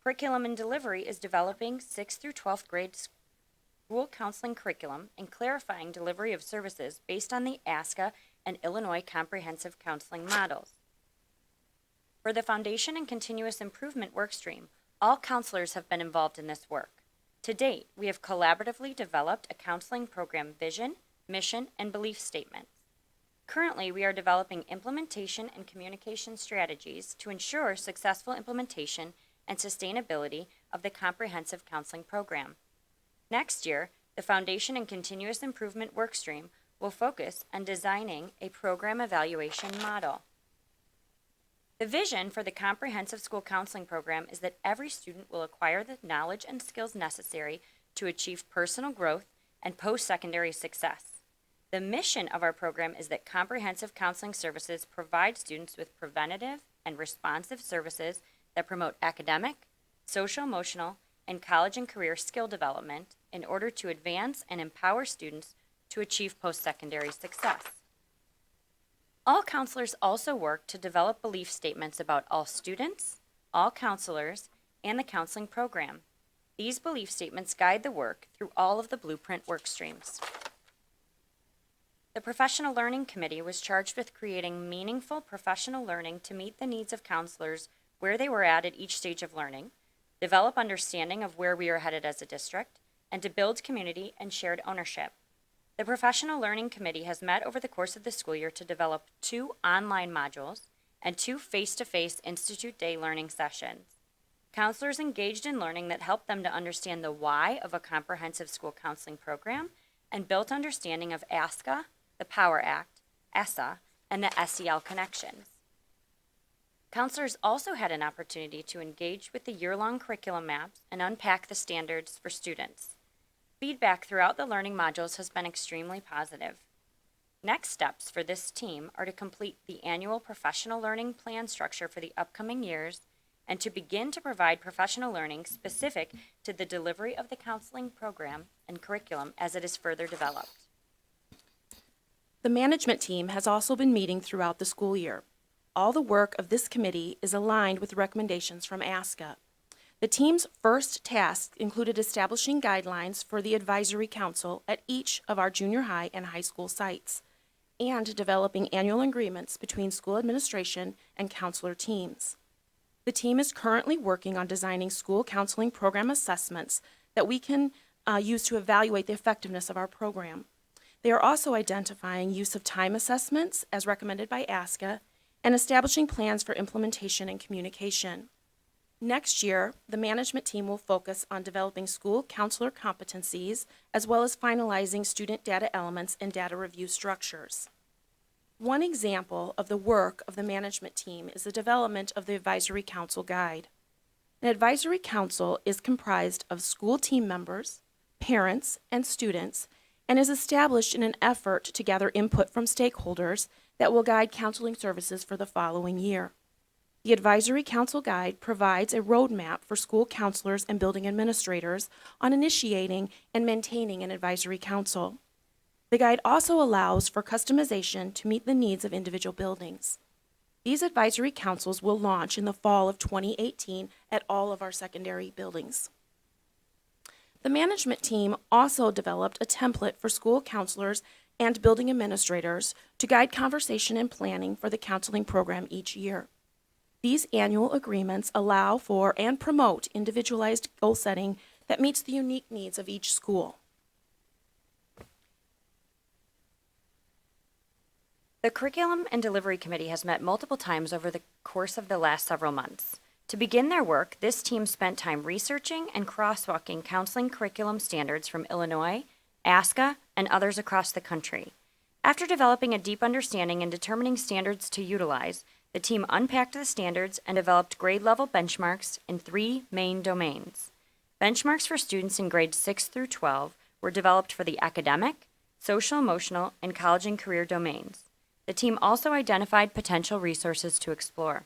Speaker 14: Curriculum and delivery is developing 6th through 12th grade school counseling curriculum and clarifying delivery of services based on the ASCA and Illinois comprehensive counseling models. For the Foundation and Continuous Improvement workstream, all counselors have been involved in this work. To date, we have collaboratively developed a counseling program vision, mission, and belief statements. Currently, we are developing implementation and communication strategies to ensure successful implementation and sustainability of the comprehensive counseling program. Next year, the Foundation and Continuous Improvement workstream will focus on designing a program evaluation model. The vision for the comprehensive school counseling program is that every student will acquire the knowledge and skills necessary to achieve personal growth and post-secondary success. The mission of our program is that comprehensive counseling services provide students with preventative and responsive services that promote academic, social-emotional, and college and career skill development in order to advance and empower students to achieve post-secondary success. All counselors also work to develop belief statements about all students, all counselors, and the counseling program. These belief statements guide the work through all of the Blueprint work streams. The Professional Learning Committee was charged with creating meaningful professional learning to meet the needs of counselors where they were at each stage of learning, develop understanding of where we are headed as a district, and to build community and shared ownership. The Professional Learning Committee has met over the course of the school year to develop 2 online modules and 2 face-to-face Institute Day learning sessions. Counselors engaged in learning that helped them to understand the why of a comprehensive school counseling program and built understanding of ASCA, the Power Act, ESSA, and the SEL connections. Counselors also had an opportunity to engage with the year-long curriculum maps and unpack the standards for students. Feedback throughout the learning modules has been extremely positive. Next steps for this team are to complete the annual professional learning plan structure for the upcoming years and to begin to provide professional learning specific to the delivery of the counseling program and curriculum as it is further developed.
Speaker 13: The management team has also been meeting throughout the school year. All the work of this committee is aligned with recommendations from ASCA. The team's first task included establishing guidelines for the advisory council at each of our junior high and high school sites, and developing annual agreements between school administration and counselor teams. The team is currently working on designing school counseling program assessments that we can use to evaluate the effectiveness of our program. They are also identifying use of time assessments as recommended by ASCA and establishing plans for implementation and communication. Next year, the management team will focus on developing school counselor competencies as well as finalizing student data elements and data review structures. One example of the work of the management team is the development of the Advisory Council Guide. An advisory council is comprised of school team members, parents, and students, and is established in an effort to gather input from stakeholders that will guide counseling services for the following year. The Advisory Council Guide provides a roadmap for school counselors and building administrators on initiating and maintaining an advisory council. The guide also allows for customization to meet the needs of individual buildings. These advisory councils will launch in the fall of 2018 at all of our secondary buildings. The management team also developed a template for school counselors and building administrators to guide conversation and planning for the counseling program each year. These annual agreements allow for and promote individualized goal setting that meets the unique needs of each school.
Speaker 14: The Curriculum and Delivery Committee has met multiple times over the course of the last several months. To begin their work, this team spent time researching and crosswalking counseling curriculum standards from Illinois, ASCA, and others across the country. After developing a deep understanding and determining standards to utilize, the team unpacked the standards and developed grade-level benchmarks in 3 main domains. Benchmarks for students in grades 6 through 12 were developed for the academic, social emotional, and college and career domains. The team also identified potential resources to explore.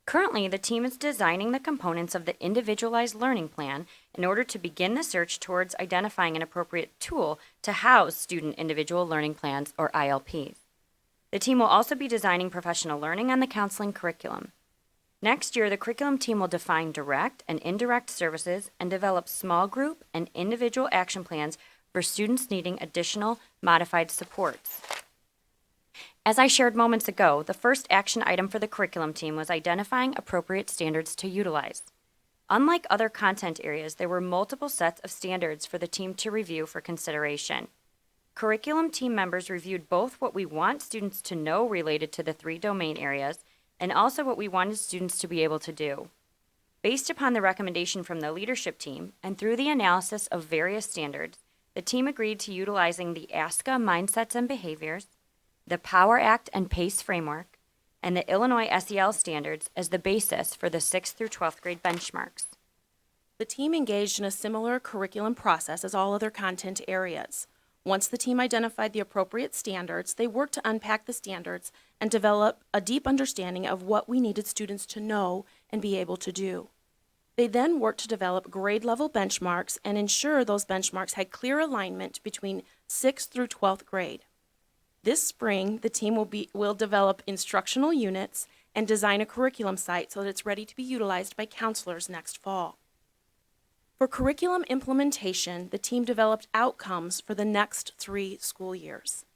Speaker 14: Currently, the team is designing the components of the individualized learning plan in order to begin the search towards identifying an appropriate tool to house student individual learning plans, or ILPs. The team will also be designing professional learning on the counseling curriculum. Next year, the curriculum team will define direct and indirect services and develop small group and individual action plans for students needing additional modified supports. As I shared moments ago, the first action item for the curriculum team was identifying appropriate standards to utilize. Unlike other content areas, there were multiple sets of standards for the team to review for consideration. Curriculum team members reviewed both what we want students to know related to the 3 domain areas and also what we wanted students to be able to do. Based upon the recommendation from the leadership team and through the analysis of various standards, the team agreed to utilizing the ASCA Mindsets and Behaviors, the Power Act and PACE framework, and the Illinois SEL standards as the basis for the 6th through 12th grade benchmarks.
Speaker 13: The team engaged in a similar curriculum process as all other content areas. Once the team identified the appropriate standards, they worked to unpack the standards and develop a deep understanding of what we needed students to know and be able to do. They then worked to develop grade-level benchmarks and ensure those benchmarks had clear alignment between 6th through 12th grade. This spring, the team will develop instructional units and design a curriculum site so that it's ready to be utilized by counselors next fall. For curriculum implementation, the team developed outcomes for the next 3 school years.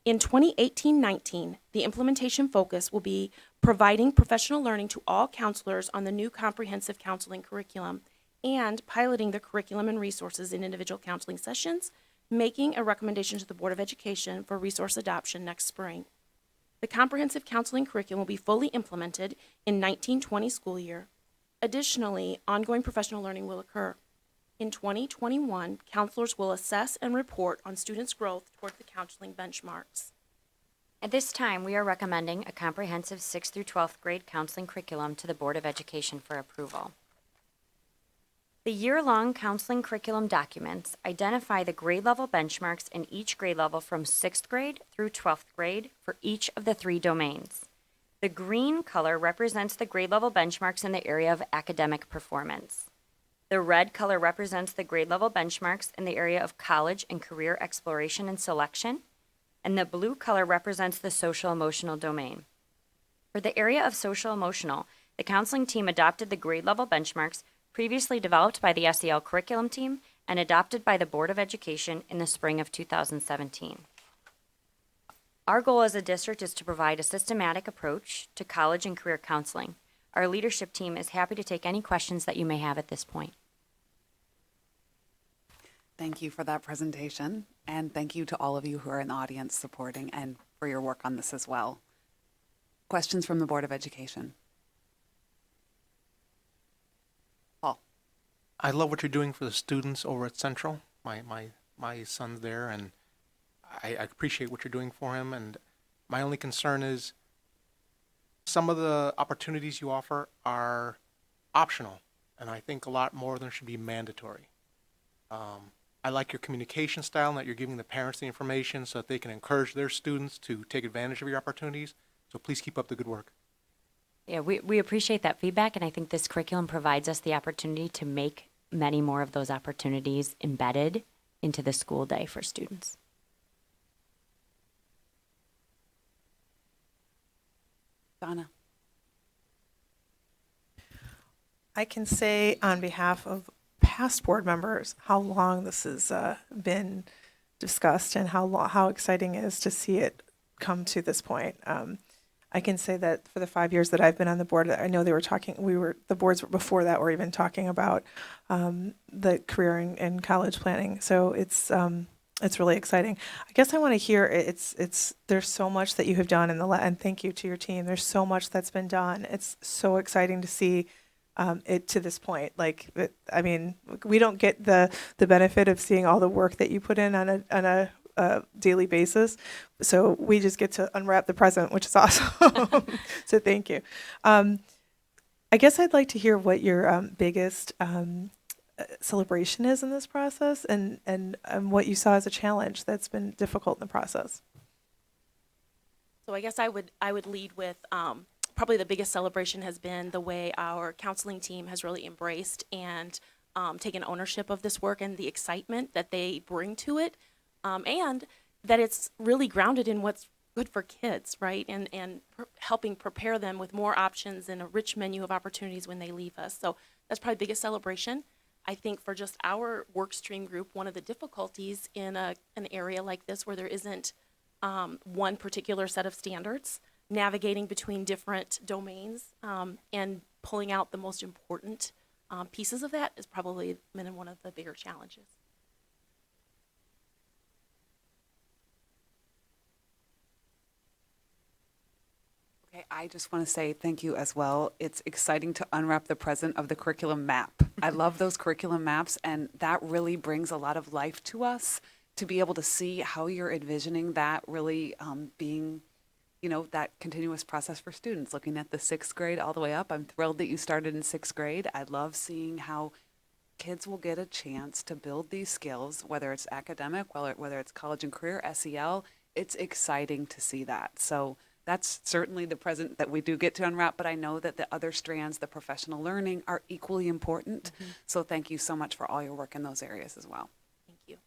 Speaker 13: In 2018-19, the implementation focus will be providing professional learning to all counselors on the new comprehensive counseling curriculum and piloting the curriculum and resources in individual counseling sessions, making a recommendation to the Board of Education for resource adoption next spring. The comprehensive counseling curriculum will be fully implemented in 1920 school year. Additionally, ongoing professional learning will occur. In 2021, counselors will assess and report on students' growth toward the counseling benchmarks.
Speaker 14: At this time, we are recommending a comprehensive 6th through 12th grade counseling curriculum to the Board of Education for approval. The year-long counseling curriculum documents identify the grade-level benchmarks in each grade level from 6th grade through 12th grade for each of the 3 domains. The green color represents the grade-level benchmarks in the area of academic performance. The red color represents the grade-level benchmarks in the area of college and career exploration and selection, and the blue color represents the social-emotional domain. For the area of social-emotional, the counseling team adopted the grade-level benchmarks previously developed by the SEL curriculum team and adopted by the Board of Education in the spring of 2017. Our goal as a district is to provide a systematic approach to college and career counseling. Our leadership team is happy to take any questions that you may have at this point.
Speaker 1: Thank you for that presentation, and thank you to all of you who are in the audience supporting and for your work on this as well. Questions from the Board of Education? Paul.
Speaker 6: I love what you're doing for the students over at Central. My son's there, and I appreciate what you're doing for him. And my only concern is some of the opportunities you offer are optional, and I think a lot more of them should be mandatory. I like your communication style and that you're giving the parents the information so that they can encourage their students to take advantage of your opportunities. So please keep up the good work.
Speaker 14: Yeah, we appreciate that feedback, and I think this curriculum provides us the opportunity to make many more of those opportunities embedded into the school day for students.
Speaker 1: Donna.
Speaker 2: I can say on behalf of past board members how long this has been discussed and how exciting it is to see it come to this point. I can say that for the 5 years that I've been on the board, I know the boards before that were even talking about the career and college planning. So it's really exciting. I guess I want to hear there's so much that you have done and thank you to your team. There's so much that's been done. It's so exciting to see it to this point. We don't get the benefit of seeing all the work that you put in on daily basis. So we just get to unwrap the present, which is awesome. So thank you. I guess I'd like to hear what your biggest celebration is in this process, and what you saw as a challenge that's been difficult in the process.
Speaker 13: So I guess I would lead with probably the biggest celebration has been the way our counseling team has really embraced and taken ownership of this work and the excitement that they bring to it, and that it's really grounded in what's good for kids, right? And helping prepare them with more options and a rich menu of opportunities when they leave us. So that's probably the biggest celebration. I think for just our Workstream group, one of the difficulties in an area like this where there isn't one particular set of standards, navigating between different domains and pulling out the most important pieces of that is probably been one of the bigger challenges.
Speaker 1: Okay, I just want to say thank you as well. It's exciting to unwrap the present of the curriculum map. I love those curriculum maps, and that really brings a lot of life to us to be able to see how you're envisioning that really being, that continuous process for students, looking at the 6th grade all the way up. I'm thrilled that you started in 6th grade. I love seeing how kids will get a chance to build these skills, whether it's academic, whether it's college and career, SEL. It's exciting to see that. So that's certainly the present that we do get to unwrap, but I know that the other strands, the professional learning, are equally important. Mm-hmm. So thank you so much for all your work in those areas as well.
Speaker 13: Thank you.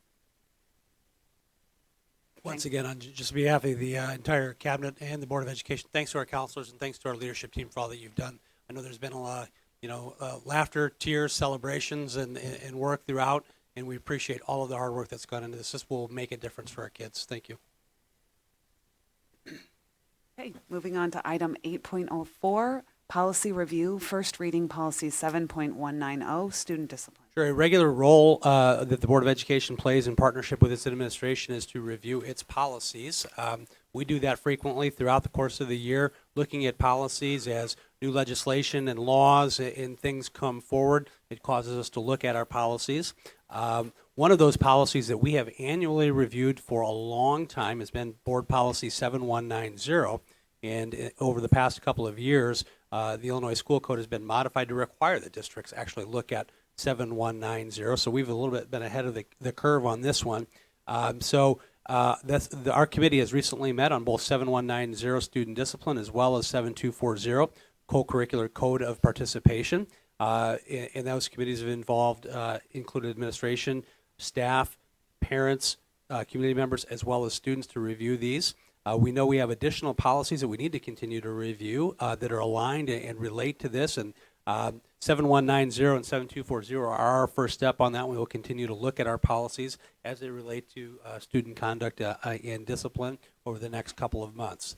Speaker 4: Once again, on just behalf of the entire cabinet and the Board of Education, thanks to our counselors and thanks to our leadership team for all that you've done. I know there's been a lot, laughter, tears, celebrations, and work throughout, and we appreciate all of the hard work that's gone into this. This will make a difference for our kids. Thank you.
Speaker 1: Okay, moving on to item 8.04, policy review, first reading policy 7.190, student discipline.
Speaker 4: Sure, a regular role that the Board of Education plays in partnership with its administration is to review its policies. We do that frequently throughout the course of the year, looking at policies as new legislation and laws and things come forward. It causes us to look at our policies. One of those policies that we have annually reviewed for a long time has been Board Policy 7190. And over the past couple of years, the Illinois School Code has been modified to require that districts actually look at 7190. So we've a little bit been ahead of the curve on this one. Our committee has recently met on both 7190 student discipline as well as 7240 co-curricular code of participation. And those committees have included administration, staff, parents, community members, as well as students to review these. We know we have additional policies that we need to continue to review that are aligned and relate to this. And 7190 and 7240 are our first step on that. We will continue to look at our policies as they relate to student conduct and discipline over the next couple of months.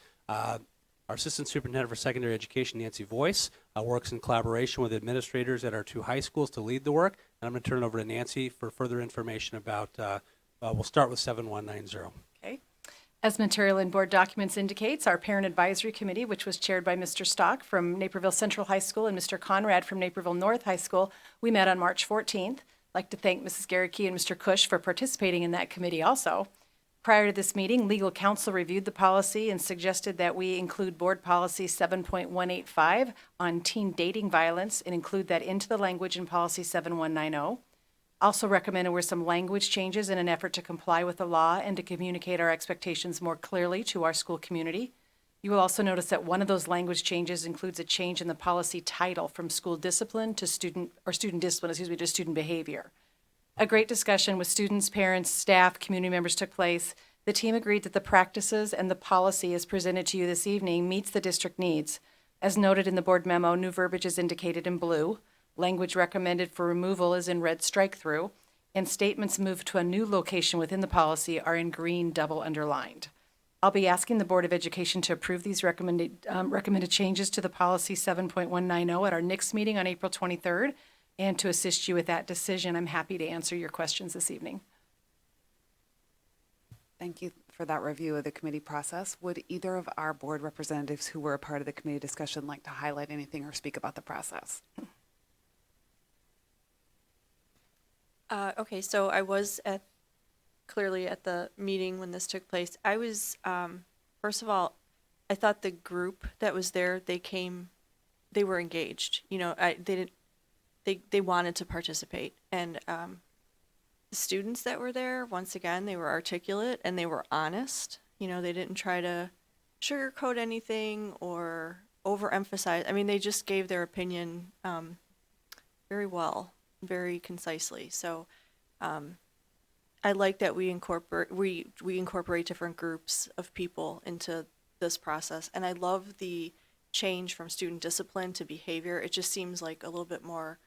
Speaker 4: Our Assistant Superintendent for Secondary Education, Nancy Voice, works in collaboration with administrators at our 2 high schools to lead the work. And I'm going to turn it over to Nancy for further information about, we'll start with 7190.
Speaker 11: Okay. As material in board documents indicates, our Parent Advisory Committee, which was chaired by Mr. Stock from Naperville Central High School and Mr. Conrad from Naperville North High School, we met on March 14th. I'd like to thank Mrs. Garricky and Mr. Cush for participating in that committee also. Prior to this meeting, legal counsel reviewed the policy and suggested that we include board policy 7.185 on teen dating violence and include that into the language in policy 7190. Also recommended were some language changes in an effort to comply with the law and to communicate our expectations more clearly to our school community. You will also notice that one of those language changes includes a change in the policy title from school discipline to student behavior. A great discussion with students, parents, staff, community members took place. The team agreed that the practices and the policy as presented to you this evening meets the district needs. As noted in the board memo, new verbiage is indicated in blue. Language recommended for removal is in red strike through, and statements moved to a new location within the policy are in green double underlined. I'll be asking the Board of Education to approve these recommended changes to the policy 7.190 at our next meeting on April 23rd. And to assist you with that decision, I'm happy to answer your questions this evening.
Speaker 1: Thank you for that review of the committee process. Would either of our board representatives who were a part of the committee discussion like to highlight anything or speak about the process?
Speaker 9: Okay, so I was at clearly at the meeting when this took place. I was, first of all, I thought the group that was there, they were engaged. You know, they wanted to participate. And the students that were there, once again, they were articulate and they were honest. You know, they didn't try to sugarcoat anything or overemphasize. I mean, they just gave their opinion very well, very concisely. So I like that we incorporate different groups of people into this process. And I love the change from student discipline to behavior. It just seems like a little bit more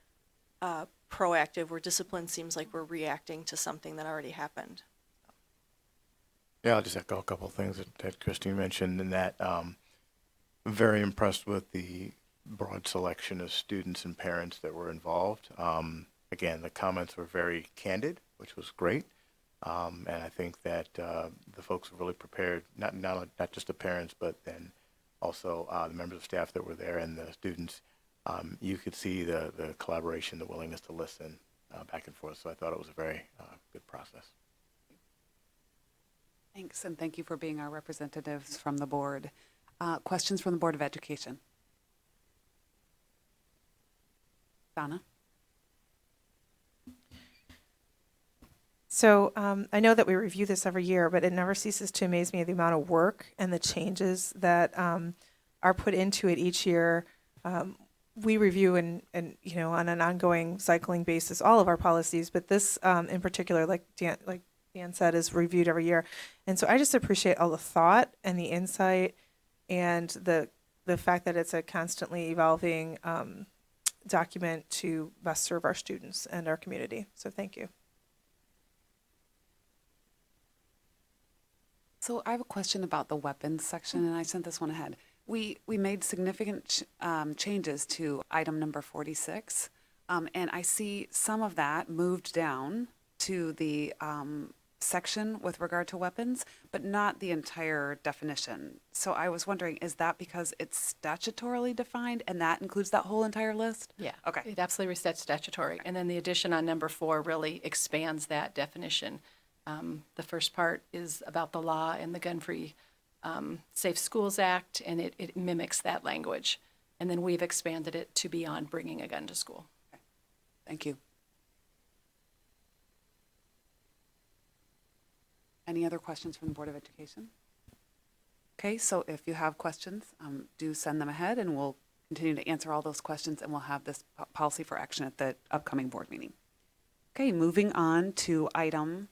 Speaker 9: proactive, where discipline seems like we're reacting to something that already happened.
Speaker 3: Yeah, I'll just echo a couple of things that Christine mentioned, and that I'm very impressed with the broad selection of students and parents that were involved. Again, the comments were very candid, which was great. And I think that the folks were really prepared, not just the parents, but then also the members of staff that were there and the students. You could see the collaboration, the willingness to listen back and forth. So I thought it was a very good process.
Speaker 1: Thanks, and thank you for being our representatives from the board. Questions from the Board of Education? Donna?
Speaker 15: So I know that we review this every year, but it never ceases to amaze me the amount of work and the changes that are put into it each year. We review and you know, on an ongoing cycling basis all of our policies, but this in particular, like Dan said, is reviewed every year. And so I just appreciate all the thought and the insight and the fact that it's a constantly evolving document to best serve our students and our community. So thank you.
Speaker 1: So I have a question about the weapons section, and I sent this one ahead. We made significant changes to item number 46, and I see some of that moved down to the section with regard to weapons, but not the entire definition. So I was wondering, is that because it's statutorily defined and that includes that whole entire list?
Speaker 11: Yeah.
Speaker 1: Okay.
Speaker 11: It absolutely resets statutory. And then the addition on number 4 really expands that definition. The first part is about the law and the Gun-Free Safe Schools Act, and it mimics that language. And then we've expanded it to beyond bringing a gun to school.
Speaker 1: Okay. Thank you. Any other questions from the Board of Education? Okay, so if you have questions, do send them ahead, and we'll continue to answer all those questions, and we'll have this policy for action at the upcoming board meeting. Okay, moving on to item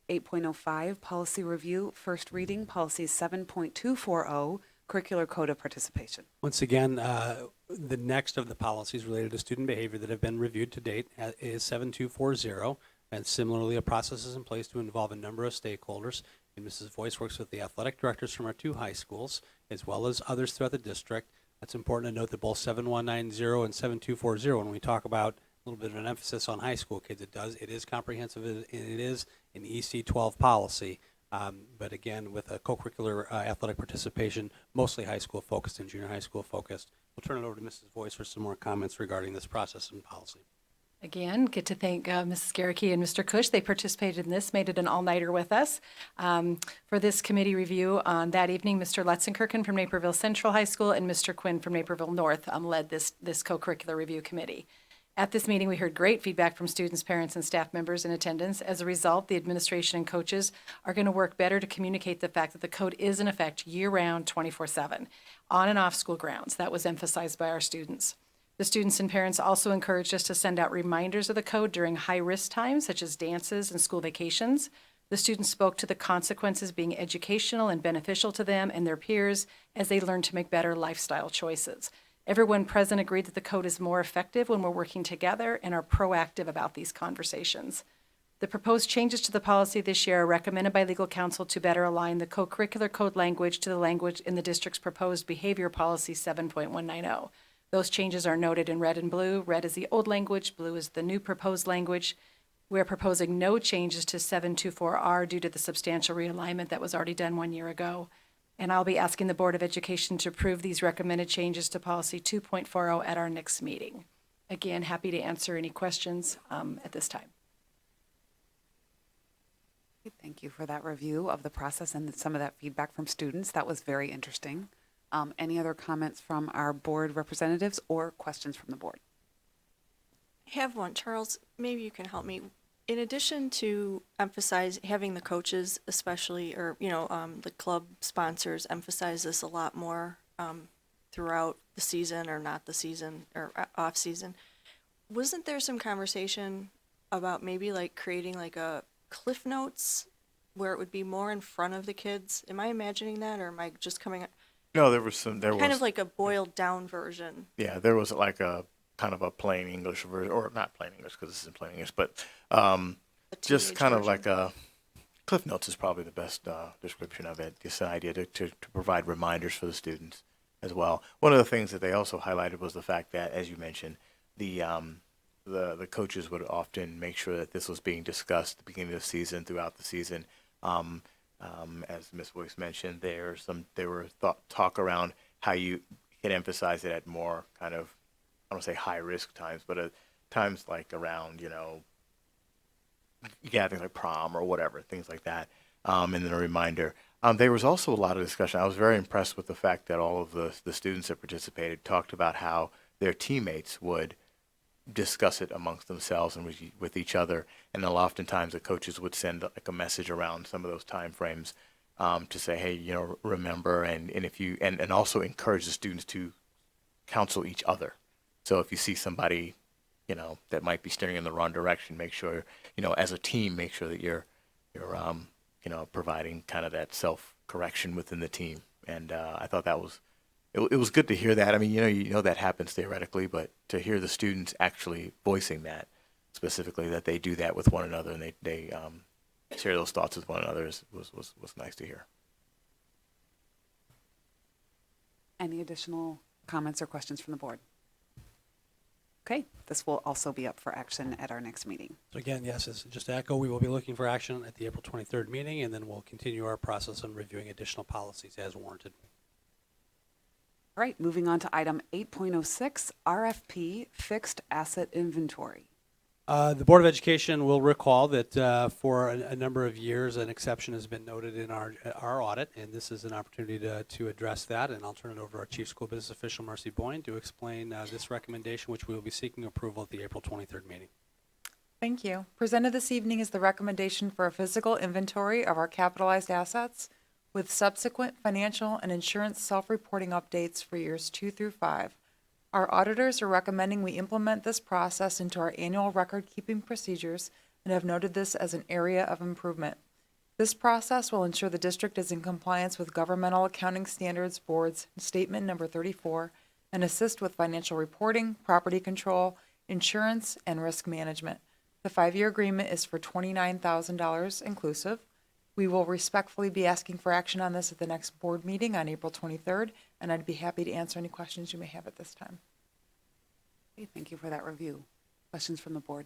Speaker 1: 8.05, policy review, first reading, policy 7.240, curricular code of participation.
Speaker 4: Once again, the next of the policies related to student behavior that have been reviewed to date is 7240. And similarly, a process is in place to involve a number of stakeholders. And Mrs. Voice works with the athletic directors from our 2 high schools, as well as others throughout the district. That's important to note that both 7190 and 7240, when we talk about a little bit of an emphasis on high school kids, it is comprehensive, and it is an EC 12 policy. But again, with a co-curricular athletic participation, mostly high school focused and junior high school focused. We'll turn it over to Mrs. Voice for some more comments regarding this process and policy.
Speaker 11: Again, get to thank Mrs. Garricky and Mr. Cush. They participated in this, made it an all-nighter with us. For this committee review on that evening, Mr. Letzenkirchen from Naperville Central High School and Mr. Quinn from Naperville North led this co-curricular review committee. At this meeting, we heard great feedback from students, parents, and staff members in attendance. As a result, the administration and coaches are going to work better to communicate the fact that the code is in effect year-round, 24/7, on and off school grounds. That was emphasized by our students. The students and parents also encouraged us to send out reminders of the code during high-risk times, such as dances and school vacations. The students spoke to the consequences being educational and beneficial to them and their peers as they learn to make better lifestyle choices. Everyone present agreed that the code is more effective when we're working together and are proactive about these conversations. The proposed changes to the policy this year are recommended by legal counsel to better align the co-curricular code language to the language in the district's proposed behavior policy 7.190. Those changes are noted in red and blue. Red is the old language, blue is the new proposed language. We're proposing no changes to 724R due to the substantial realignment that was already done 1 year ago. And I'll be asking the Board of Education to approve these recommended changes to policy 2.40 at our next meeting. Again, happy to answer any questions at this time.
Speaker 1: Thank you for that review of the process and some of that feedback from students. That was very interesting. Any other comments from our board representatives or questions from the board?
Speaker 9: I have one. Charles, maybe you can help me. In addition to having the coaches especially, or, the club sponsors emphasize this a lot more throughout the season or not the season or off season, wasn't there some conversation about maybe like creating like a Cliff Notes where it would be more in front of the kids? Am I imagining that, or am I just coming up?
Speaker 3: No, there was
Speaker 9: Kind of like a boiled down version.
Speaker 3: Yeah, there was like a kind of a plain English version, or not plain English because this isn't plain English, but just kind of like a Cliff Notes is probably the best description of it. Just an idea to provide reminders for the students as well. One of the things that they also highlighted was the fact that, as you mentioned, the coaches would often make sure that this was being discussed at the beginning of the season, throughout the season. As Ms. Boyce mentioned, there were talk around how you can emphasize it at more kind of, I don't want to say high risk times, but at times like around, you got things like prom or whatever, things like that, and then a reminder. There was also a lot of discussion. I was very impressed with the fact that all of the students that participated talked about how their teammates would discuss it amongst themselves and with each other, and then oftentimes the coaches would send like a message around some of those time frames to say, hey, remember, and if you and also encourage the students to counsel each other. So if you see somebody, that might be steering in the wrong direction, make sure, as a team, make sure that you're providing kind of that self-correction within the team. And I thought that was, it was good to hear that. I mean, that happens theoretically, but to hear the students actually voicing that specifically, that they do that with one another and they share those thoughts with one another was nice to hear.
Speaker 1: Any additional comments or questions from the board? Okay, this will also be up for action at our next meeting.
Speaker 4: So again, yes, just to echo, we will be looking for action at the April 23rd meeting, and then we'll continue our process on reviewing additional policies as warranted.
Speaker 1: All right, moving on to item 8.06, RFP Fixed Asset Inventory.
Speaker 4: The Board of Education will recall that for a number of years, an exception has been noted in our audit, and this is an opportunity to address that. And I'll turn it over to our Chief School Business Official, Marcy Boyne, to explain this recommendation, which we will be seeking approval at the April 23rd meeting.
Speaker 16: Thank you. Presented this evening is the recommendation for a physical inventory of our capitalized assets with subsequent financial and insurance self-reporting updates for years 2 through 5. Our auditors are recommending we implement this process into our annual record-keeping procedures and have noted this as an area of improvement. This process will ensure the district is in compliance with Governmental Accounting Standards Board's Statement Number 34 and assist with financial reporting, property control, insurance, and risk management. The 5-year agreement is for $29,000 inclusive. We will respectfully be asking for action on this at the next board meeting on April 23rd, and I'd be happy to answer any questions you may have at this time.
Speaker 1: Okay, thank you for that review. Questions from the board?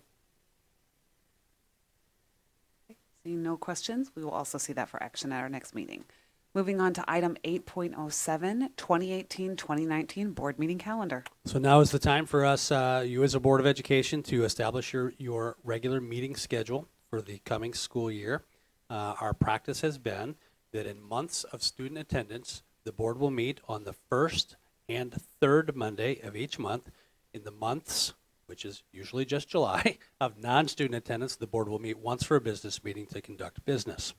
Speaker 1: Okay, seeing no questions, we will also see that for action at our next meeting. Moving on to item 8.07, 2018-2019 board meeting calendar.
Speaker 4: So now is the time for us, you as a Board of Education, to establish your regular meeting schedule for the coming school year. Our practice has been that in months of student attendance, the board will meet on the first and third Monday of each month. In the months, which is usually just July, of non-student attendance, the board will meet once for a business meeting to conduct business.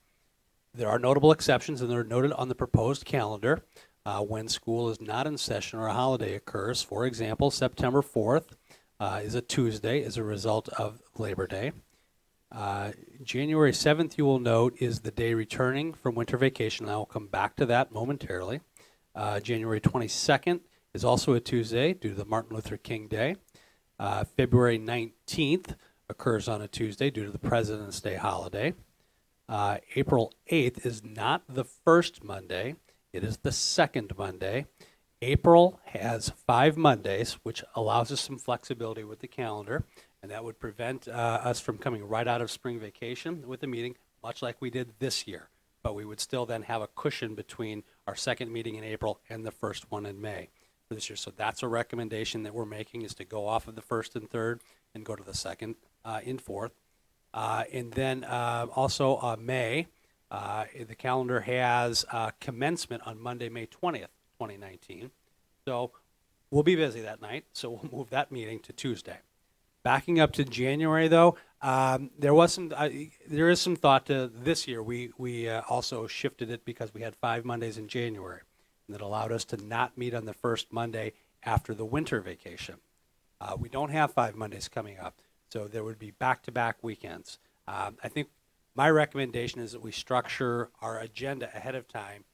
Speaker 4: There are notable exceptions, and they're noted on the proposed calendar when school is not in session or a holiday occurs. For example, September 4th is a Tuesday as a result of Labor Day. January 7th, you will note, is the day returning from winter vacation. I will come back to that momentarily. January 22nd is also a Tuesday due to the Martin Luther King Day. February 19th occurs on a Tuesday due to the President's Day holiday. April 8th is not the first Monday. It is the second Monday. April has 5 Mondays, which allows us some flexibility with the calendar, and that would prevent us from coming right out of spring vacation with the meeting, much like we did this year. But we would still then have a cushion between our second meeting in April and the first one in May for this year. So that's a recommendation that we're making, is to go off of the first and third and go to the second and fourth. And then also May, the calendar has commencement on Monday, May 20th, 2019. So we'll be busy that night, so we'll move that meeting to Tuesday. Backing up to January, though, there is some thought to this year. We also shifted it because we had 5 Mondays in January, and that allowed us to not meet on the first Monday after the winter vacation. We don't have 5 Mondays coming up, so there would be back-to-back weekends. I think my recommendation is that we structure our agenda ahead of time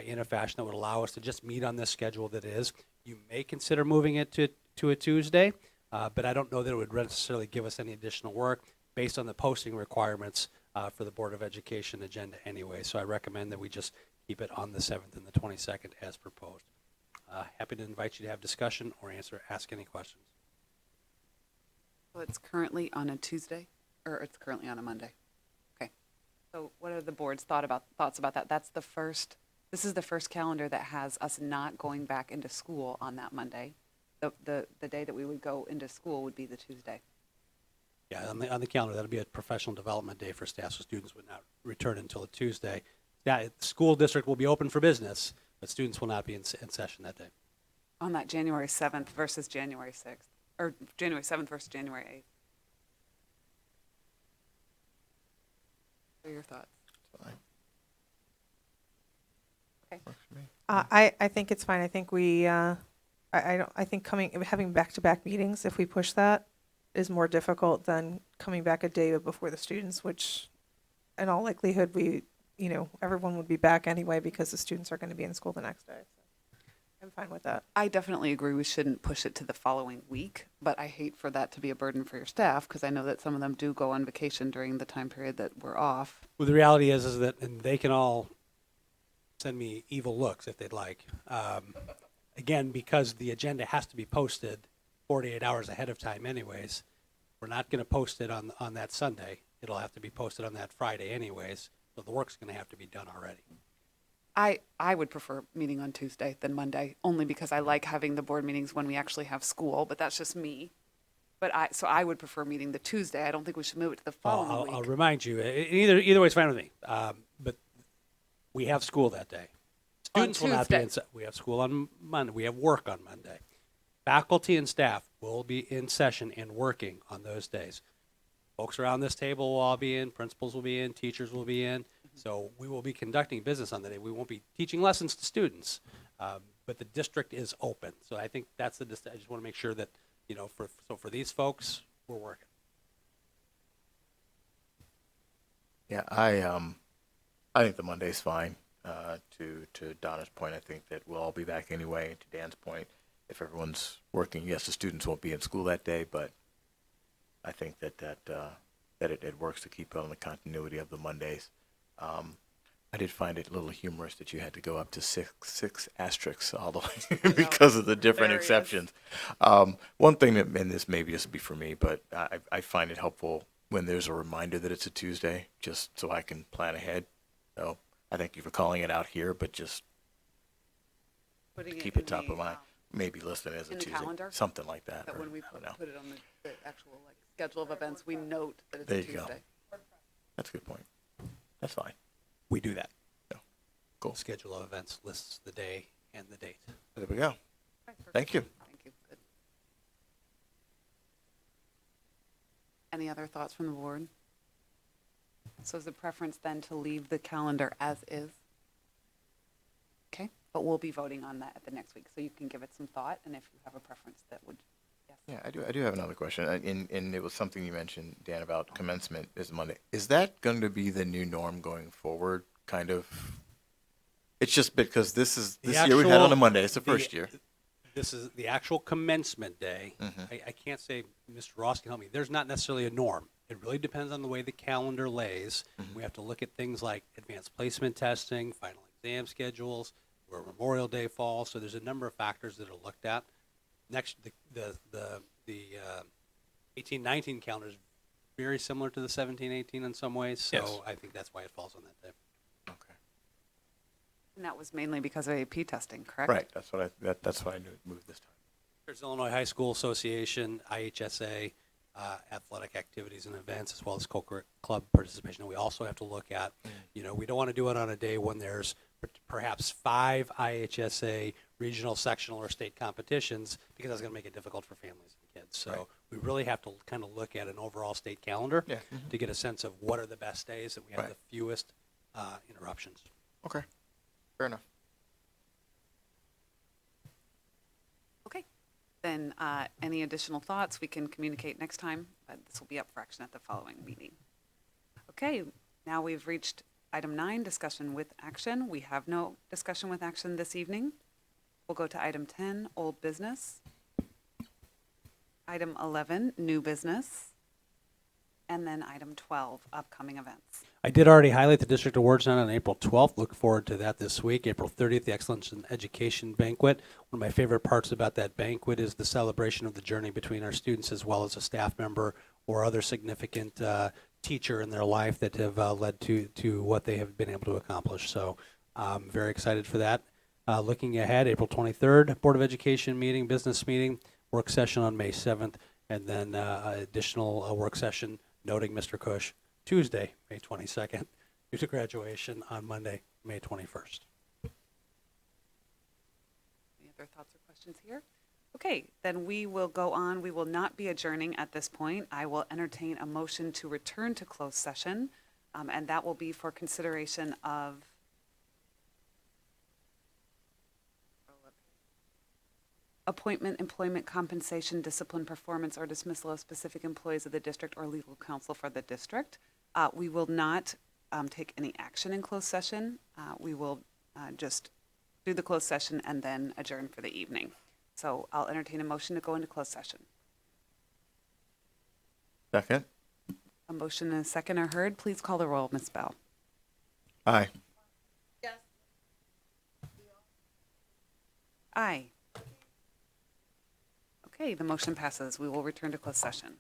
Speaker 4: in a fashion that would allow us to just meet on this schedule that is. You may consider moving it to a Tuesday, but I don't know that it would necessarily give us any additional work based on the posting requirements for the Board of Education agenda anyway. So I recommend that we just keep it on the 7th and the 22nd as proposed. Happy to invite you to have discussion or ask any questions.
Speaker 1: Well, it's currently on a Tuesday, or it's currently on a Monday. Okay. So what are the board's thoughts about that? This is the first calendar that has us not going back into school on that Monday. The day that we would go into school would be the Tuesday.
Speaker 4: Yeah, on the calendar, that'll be a professional development day for staff, so students would not return until a Tuesday. Yeah, the school district will be open for business, but students will not be in session that day.
Speaker 1: On that January 7th versus January 6th, or January 7th versus January 8th. What are your thoughts?
Speaker 3: Fine.
Speaker 1: Okay.
Speaker 3: Works for me.
Speaker 15: I think it's fine. I think I think having back-to-back meetings, if we push that, is more difficult than coming back a day before the students, which in all likelihood everyone would be back anyway because the students are going to be in school the next day. So I'm fine with that.
Speaker 1: I definitely agree we shouldn't push it to the following week, but I hate for that to be a burden for your staff because I know that some of them do go on vacation during the time period that we're off.
Speaker 4: Well, the reality is that, and they can all send me evil looks if they'd like. Again, because the agenda has to be posted 48 hours ahead of time anyways, we're not going to post it on that Sunday. It'll have to be posted on that Friday anyways, so the work's going to have to be done already.
Speaker 1: I would prefer meeting on Tuesday than Monday, only because I like having the board meetings when we actually have school, but that's just me. But I would prefer meeting the Tuesday. I don't think we should move it to the following week.
Speaker 4: I'll remind you, either way is fine with me, but we have school that day. Students will not be in. We have school on Monday. We have work on Monday. Faculty and staff will be in session and working on those days. Folks around this table will all be in. Principals will be in. Teachers will be in. So we will be conducting business on the day. We won't be teaching lessons to students, but the district is open. So I think that's the. I just want to make sure that for these folks, we're working.
Speaker 3: Yeah, I think the Monday's fine. To Donna's point, I think that we'll all be back anyway. To Dan's point, if everyone's working, yes, the students won't be in school that day, but I think that it works to keep on the continuity of the Mondays. I did find it a little humorous that you had to go up to six asterisks all the way because of the different exceptions. One thing that, and this maybe this will be for me, but I find it helpful when there's a reminder that it's a Tuesday, just so I can plan ahead. So I thank you for calling it out here, but just keep it top of mind. Maybe listed as a Tuesday,
Speaker 1: calendar?
Speaker 3: something like that.
Speaker 1: That
Speaker 3: or,
Speaker 1: when we
Speaker 3: I don't know.
Speaker 1: put it on the actual schedule of events, we note that it's
Speaker 3: There
Speaker 1: a
Speaker 3: you go.
Speaker 1: Tuesday.
Speaker 3: That's a good point. That's fine.
Speaker 4: We do that.
Speaker 3: Yeah. Cool.
Speaker 4: Schedule of events lists the day and the date.
Speaker 3: There we go. Thank you.
Speaker 1: Thank you. Good. Any other thoughts from the board? So is the preference then to leave the calendar as is? Okay, but we'll be voting on that at the next week, so you can give it some thought, and if you have a preference that would, yes.
Speaker 3: Yeah, I do have another question, and it was something you mentioned, Dan, about commencement is Monday. Is that going to be the new norm going forward? Kind of. It's just because this year we've had on a Monday. It's the first year.
Speaker 4: This is the actual commencement day.
Speaker 3: Mm-hmm.
Speaker 4: I can't say, Mr. Ross can help me. There's not necessarily a norm. It really depends on the way the calendar lays.
Speaker 3: Mm-hmm.
Speaker 4: We have to look at things like advanced placement testing, final exam schedules, where Memorial Day falls. So there's a number of factors that are looked at. Next, the 18-19 calendar is very similar to the 17-18 in some ways. So
Speaker 3: Yes.
Speaker 4: I think that's why it falls on that day.
Speaker 3: Okay.
Speaker 1: And that was mainly because of AP testing, correct?
Speaker 3: Right. That's why I knew it moved this time.
Speaker 4: There's Illinois High School Association, IHSA, athletic activities and events, as well as club participation. And we also have to look at, we don't want to do it on a day when there's perhaps 5 IHSA regional, sectional, or state competitions, because that's going to make it difficult for families and kids. So we really have to kind of look at an overall state calendar to get a sense of what are the best days that we have the fewest interruptions.
Speaker 3: Okay, fair enough.
Speaker 1: Okay. Then any additional thoughts we can communicate next time, but this will be up for action at the following meeting. Okay, now we've reached item 9, discussion with action. We have no discussion with action this evening. We'll go to item 10, old business. Item 11, new business. And then item 12, upcoming events.
Speaker 4: I did already highlight the district awards night on April 12th. Look forward to that this week. April 30th, the Excellence in Education Banquet. One of my favorite parts about that banquet is the celebration of the journey between our students as well as a staff member or other significant teacher in their life that have led to what they have been able to accomplish. So I'm very excited for that. Looking ahead, April 23rd, Board of Education meeting, business meeting, work session on May 7th, and then additional work session noting Mr. Cush Tuesday, May 22nd, due to graduation on Monday, May 21st.
Speaker 1: Any other thoughts or questions here? Okay, then we will go on. We will not be adjourning at this point. I will entertain a motion to return to closed session, and that will be for consideration of appointment, employment, compensation, discipline, performance, or dismissal of specific employees of the district or legal counsel for the district. We will not take any action in closed session. We will just do the closed session and then adjourn for the evening. So I'll entertain a motion to go into closed session.
Speaker 3: Second?
Speaker 1: A motion and a second are heard. Please call the roll, Ms. Bell.
Speaker 3: Aye.
Speaker 2: Yes.
Speaker 1: Aye. Okay, the motion passes. We will return to closed session.